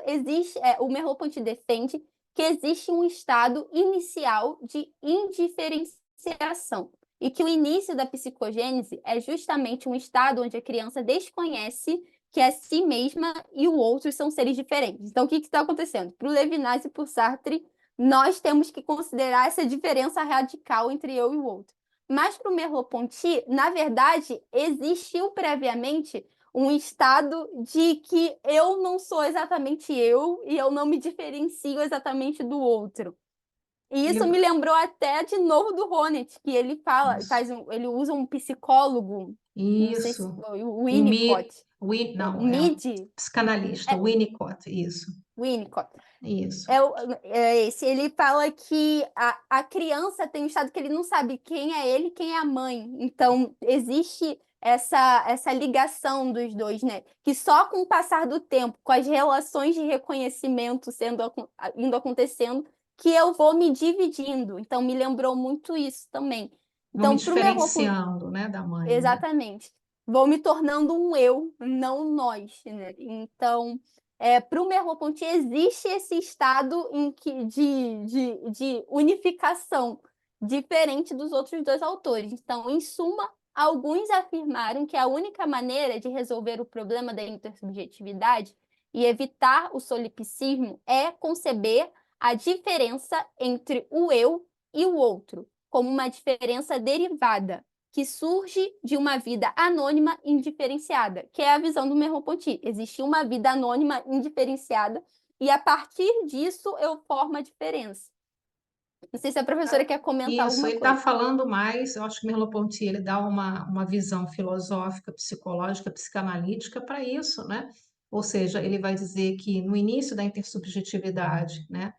S2: o Merleau-Ponty defende que existe um estado inicial de indiferenciação e que o início da psicogênese é justamente um estado onde a criança desconhece que a si mesma e o outro são seres diferentes. Então, o que está acontecendo? Para o Levinas e para o Sartre, nós temos que considerar essa diferença radical entre eu e o outro. Mas para o Merleau-Ponty, na verdade, existiu previamente um estado de que eu não sou exatamente eu e eu não me diferencio exatamente do outro. E isso me lembrou até de novo do Honneth, que ele fala, ele usa um psicólogo, não sei se
S1: Isso.
S2: foi o Winnicott.
S1: Não,
S2: o
S1: é o
S2: Midi,
S1: psicanalista, Winnicott,
S2: Winnicott.
S1: isso.
S2: Esse, ele fala que a criança tem um estado que ele não sabe quem é ele, quem é a mãe. Então, existe essa ligação dos dois, né? Que só com o passar do tempo, com as relações de reconhecimento indo acontecendo, que eu vou me dividindo. Então, me lembrou muito isso também.
S1: Vou me
S2: Então, para o Merleau-Ponty,
S1: diferenciando, né, da mãe, né?
S2: exatamente. Vou me tornando um eu, não um nós, né? Então, para o Merleau-Ponty existe esse estado de unificação diferente dos outros dois autores. Então, em suma, alguns afirmaram que a única maneira de resolver o problema da intersubjetividade e evitar o solipsismo é conceber a diferença entre o eu e o outro como uma diferença derivada que surge de uma vida anônima indiferenciada, que é a visão do Merleau-Ponty. Existe uma vida anônima indiferenciada e a partir disso eu formo a diferença. Não sei se a professora quer comentar
S1: Isso,
S2: alguma
S1: ele está
S2: coisa.
S1: falando mais, eu acho que Merleau-Ponty ele dá uma visão filosófica, psicológica, psicanalítica para isso, né? Ou seja, ele vai dizer que no início da intersubjetividade, né?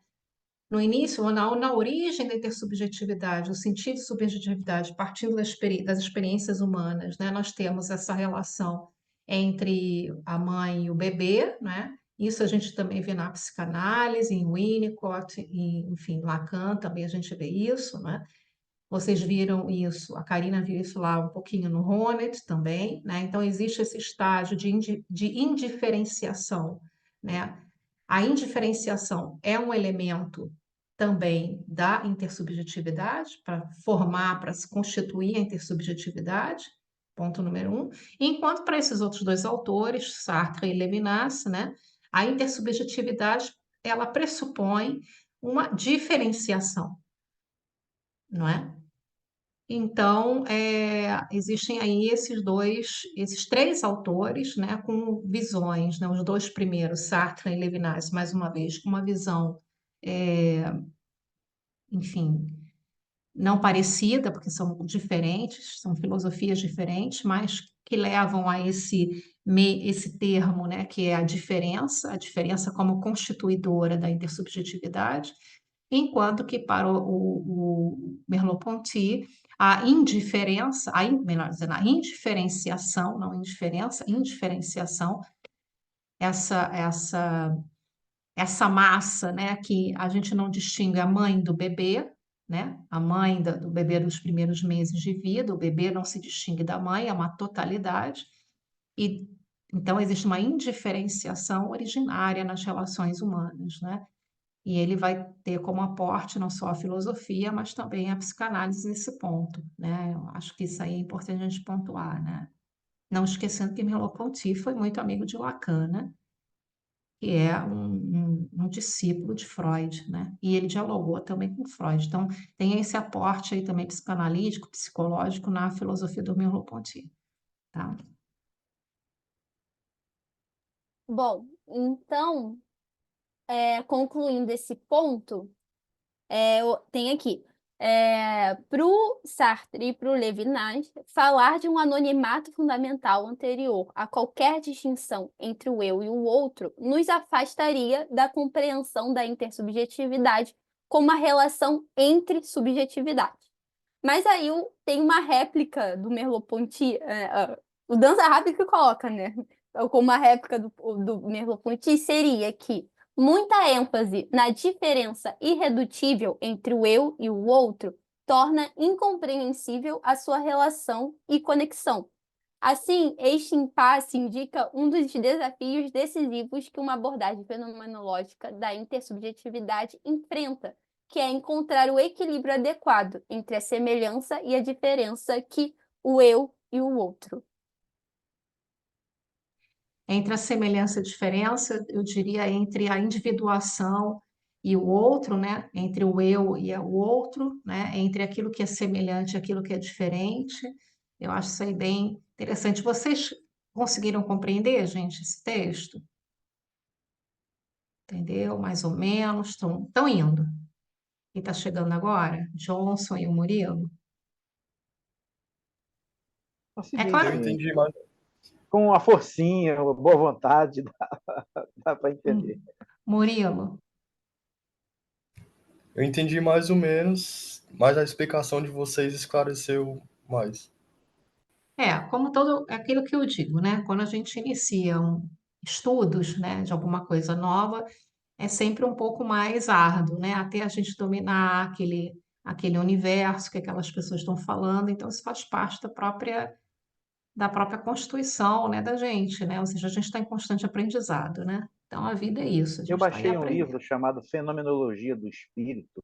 S1: No início, ou na origem da intersubjetividade, o sentido de subjetividade, partindo das experiências humanas, né? Nós temos essa relação entre a mãe e o bebê, né? Isso a gente também vê na psicanálise, em Winnicott, enfim, Lacan também a gente vê isso, né? Vocês viram isso, a Karina viu isso lá um pouquinho no Honneth também, né? Então, existe esse estágio de indiferenciação, né? A indiferenciação é um elemento também da intersubjetividade, para formar, para se constituir a intersubjetividade, ponto número um. Enquanto para esses outros dois autores, Sartre e Levinas, né? A intersubjetividade, ela pressupõe uma diferenciação, não é? Então, existem aí esses três autores, né, com visões, né, os dois primeiros, Sartre e Levinas, mais uma vez, com uma visão, enfim, não parecida, porque são diferentes, são filosofias diferentes, mas que levam a esse termo, né, que é a diferença como constituidora da intersubjetividade, enquanto que para o Merleau-Ponty a indiferença, melhor dizendo, a indiferenciação, não indiferença, indiferenciação, essa massa, né, que a gente não distingue a mãe do bebê, né, a mãe do bebê dos primeiros meses de vida, o bebê não se distingue da mãe, é uma totalidade, e então existe uma indiferenciação originária nas relações humanas, né? E ele vai ter como aporte não só a filosofia, mas também a psicanálise nesse ponto, né? Eu acho que isso aí é importante a gente pontuar, né? Não esquecendo que Merleau-Ponty foi muito amigo de Lacan, né? Que é um discípulo de Freud, né? E ele dialogou também com Freud. Então, tem esse aporte aí também psicanalítico, psicológico na filosofia do Merleau-Ponty, tá?
S2: Bom, então, concluindo esse ponto, tem aqui. Para o Sartre e para o Levinas, falar de um anonimato fundamental anterior a qualquer distinção entre o eu e o outro nos afastaria da compreensão da intersubjetividade como uma relação entre subjetividades. Mas aí tem uma réplica do Merleau-Ponty, o Dança Rápido que coloca, né? Como uma réplica do Merleau-Ponty seria que muita ênfase na diferença irredutível entre o eu e o outro torna incompreensível a sua relação e conexão. Assim, este impasse indica um dos desafios decisivos que uma abordagem fenomenológica da intersubjetividade enfrenta, que é encontrar o equilíbrio adequado entre a semelhança e a diferença que o eu e o outro.
S1: Entre a semelhança e a diferença, eu diria entre a individuação e o outro, né? Entre o eu e o outro, né? Entre aquilo que é semelhante e aquilo que é diferente. Eu acho isso aí bem interessante. Vocês conseguiram compreender, gente, esse texto? Entendeu? Mais ou menos. Estão indo. Quem está chegando agora? Johnson e o Murilo.
S4: É o
S1: É
S4: seguinte,
S1: claro.
S6: Eu entendi mais.
S4: com a forcinha, a boa vontade, dá para entender.
S1: Murilo.
S6: Eu entendi mais ou menos, mas a explicação de vocês esclareceu mais.
S1: Como todo aquilo que eu digo, né? Quando a gente inicia estudos, né, de alguma coisa nova, é sempre um pouco mais árduo, né? Até a gente dominar aquele universo que aquelas pessoas estão falando. Então, isso faz parte da própria constituição, né, da gente, né? Ou seja, a gente está em constante aprendizado, né? Então, a vida é isso, a
S4: Eu
S1: gente está aí
S4: baixei um
S1: aprendendo.
S4: livro chamado Fenomenologia do Espírito.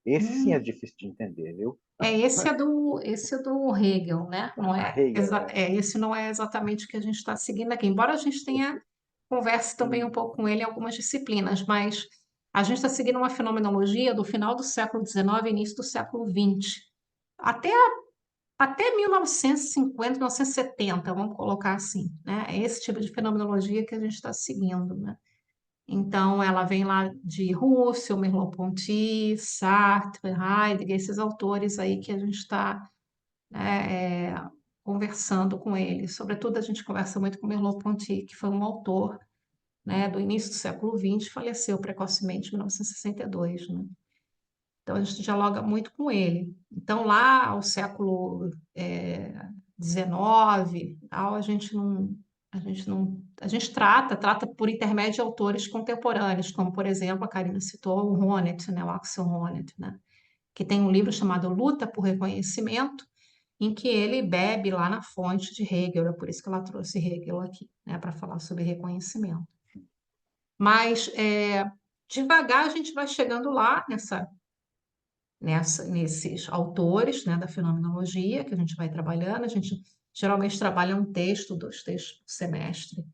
S4: Esse sim é
S1: Hum,
S4: difícil de entender, viu?
S1: esse é do Hegel, né? Não é,
S4: Hegel,
S1: esse não é exatamente o que a gente está seguindo aqui, embora a gente tenha converse também um pouco com ele em algumas disciplinas, mas a gente está seguindo uma fenomenologia do final do século XIX e início do século XX, até, até 1950, 1970, vamos colocar assim, né? É esse tipo de fenomenologia que a gente está seguindo, né? Então, ela vem lá de Russell, Merleau-Ponty, Sartre, Heidegger, esses autores aí que a gente está, né, conversando com eles. Sobretudo, a gente conversa muito com Merleau-Ponty, que foi um autor, né, do início do século XX, faleceu precocemente em 1962, né? Então, a gente dialoga muito com ele. Então, lá ao século XIX, tal, a gente trata por intermédio de autores contemporâneos, como, por exemplo, a Karina citou o Honneth, né, o Axel Honneth, né, que tem um livro chamado Luta por Reconhecimento, em que ele bebe lá na fonte de Hegel, é por isso que ela trouxe Hegel aqui, né, para falar sobre reconhecimento. Mas, devagar, a gente vai chegando lá nesses autores, né, da fenomenologia que a gente vai trabalhando. A gente geralmente trabalha um texto, 2 textos por semestre,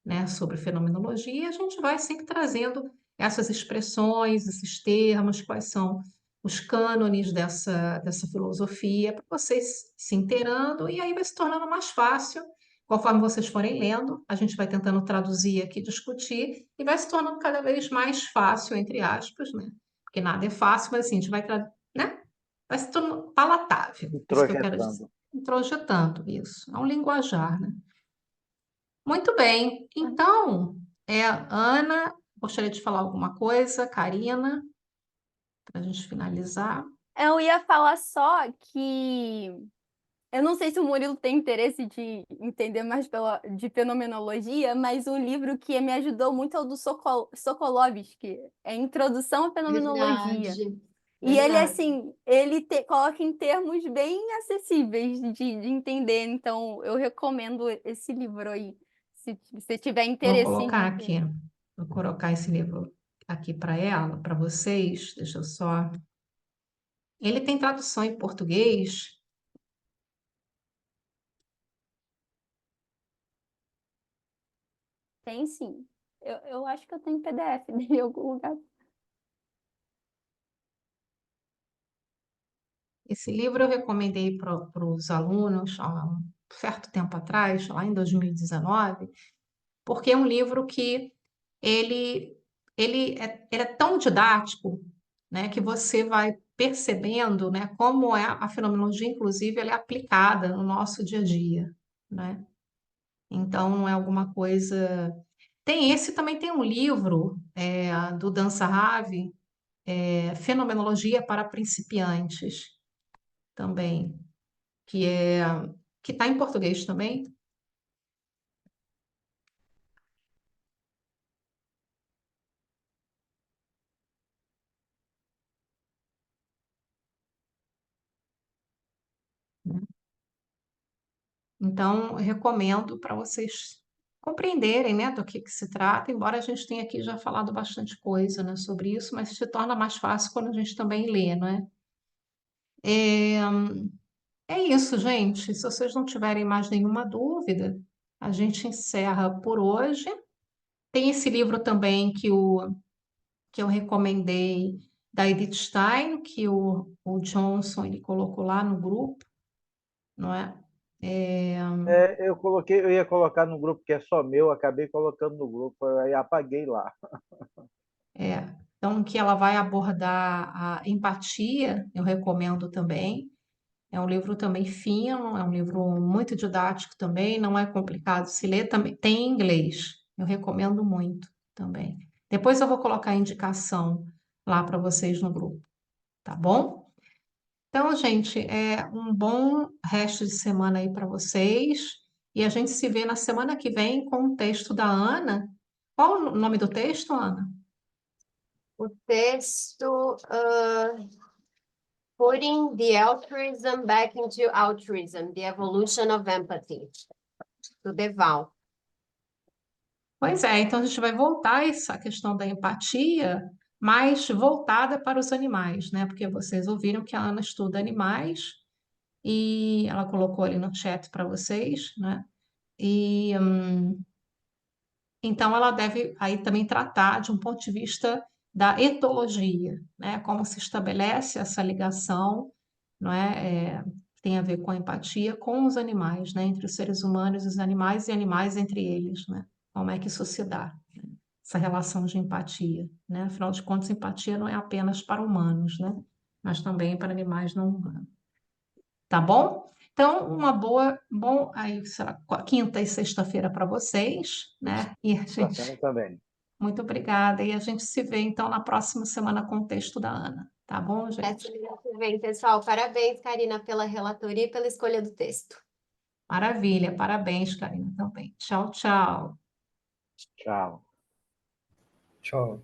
S1: né, sobre fenomenologia, e a gente vai sempre trazendo essas expressões, esses termos, quais são os cânones dessa filosofia, para vocês se inteirando, e aí vai se tornando mais fácil, conforme vocês forem lendo, a gente vai tentando traduzir aqui, discutir, e vai se tornando cada vez mais fácil, entre aspas, né? Porque nada é fácil, mas assim, a gente vai, né? Vai se tornando palatável, isso que eu quero dizer.
S4: introjetando.
S1: Introjetando, isso. É um linguajar, né? Muito bem. Então, Ana, gostaria de falar alguma coisa? Karina, para a gente finalizar.
S2: Eu ia falar só que eu não sei se o Murilo tem interesse de entender mais de fenomenologia, mas um livro que me ajudou muito é o do Sokolovsky, é Introdução à Fenomenologia.
S3: Verdade,
S2: E ele,
S3: verdade.
S2: assim, ele coloca em termos bem acessíveis de entender, então eu recomendo esse livro aí, se você tiver
S1: Vou
S2: interesse em
S1: colocar
S2: entender.
S1: aqui, vou colocar esse livro aqui para ela, para vocês. Deixa eu só. Ele tem tradução em português.
S2: Tem sim. Eu acho que eu tenho PDF dele em algum lugar.
S1: Esse livro eu recomendei para os alunos há um certo tempo atrás, lá em 2019, porque é um livro que ele, ele é tão didático, né, que você vai percebendo, né, como é a fenomenologia, inclusive, ela é aplicada no nosso dia a dia, né? Então, não é alguma coisa... Também tem um livro do Dan Sarravi, Fenomenologia para Principiantes, também, que é que está em português também, né? Então, eu recomendo para vocês compreenderem, né, do que se trata, embora a gente tenha aqui já falado bastante coisa, né, sobre isso, mas se torna mais fácil quando a gente também lê, não é? É, é isso, gente. Se vocês não tiverem mais nenhuma dúvida, a gente encerra por hoje. Tem esse livro também que eu recomendei da Edith Stein, que o Johnson ele colocou lá no grupo, não é? É,
S4: Eu ia colocar no grupo que é só meu, acabei colocando no grupo, aí apaguei lá.
S1: então, que ela vai abordar a empatia, eu recomendo também. É um livro também fino, é um livro muito didático também, não é complicado de se ler, também tem em inglês. Eu recomendo muito também. Depois eu vou colocar a indicação lá para vocês no grupo, tá bom? Então, gente, um bom resto de semana aí para vocês. E a gente se vê na semana que vem com o texto da Ana. Qual o nome do texto, Ana?
S3: O texto, Putting the Altruism Back into Altruism, The Evolution of Empathy, do Deval.
S1: Pois é, então a gente vai voltar a essa questão da empatia, mas voltada para os animais, né? Porque vocês ouviram que a Ana estuda animais e ela colocou ali no chat para vocês, né? E então ela deve aí também tratar de um ponto de vista da etologia, né? Como se estabelece essa ligação, não é? Que tem a ver com a empatia com os animais, né? Entre os seres humanos e os animais e animais entre eles, né? Como é que isso se dá? Essa relação de empatia, né? Afinal de contas, empatia não é apenas para humanos, né? Mas também para animais não humanos. Tá bom? Então, bom aí, será quinta e sexta-feira para vocês, né? E a
S4: Para
S1: gente,
S4: também.
S1: muito obrigada. E a gente se vê então na próxima semana com o texto da Ana. Tá bom,
S3: Até
S1: gente?
S3: semana que vem, pessoal. Parabéns, Karina, pela relatoria e pela escolha do texto.
S1: Maravilha, parabéns, Karina, também. Tchau, tchau.
S4: Tchau.
S6: Tchau.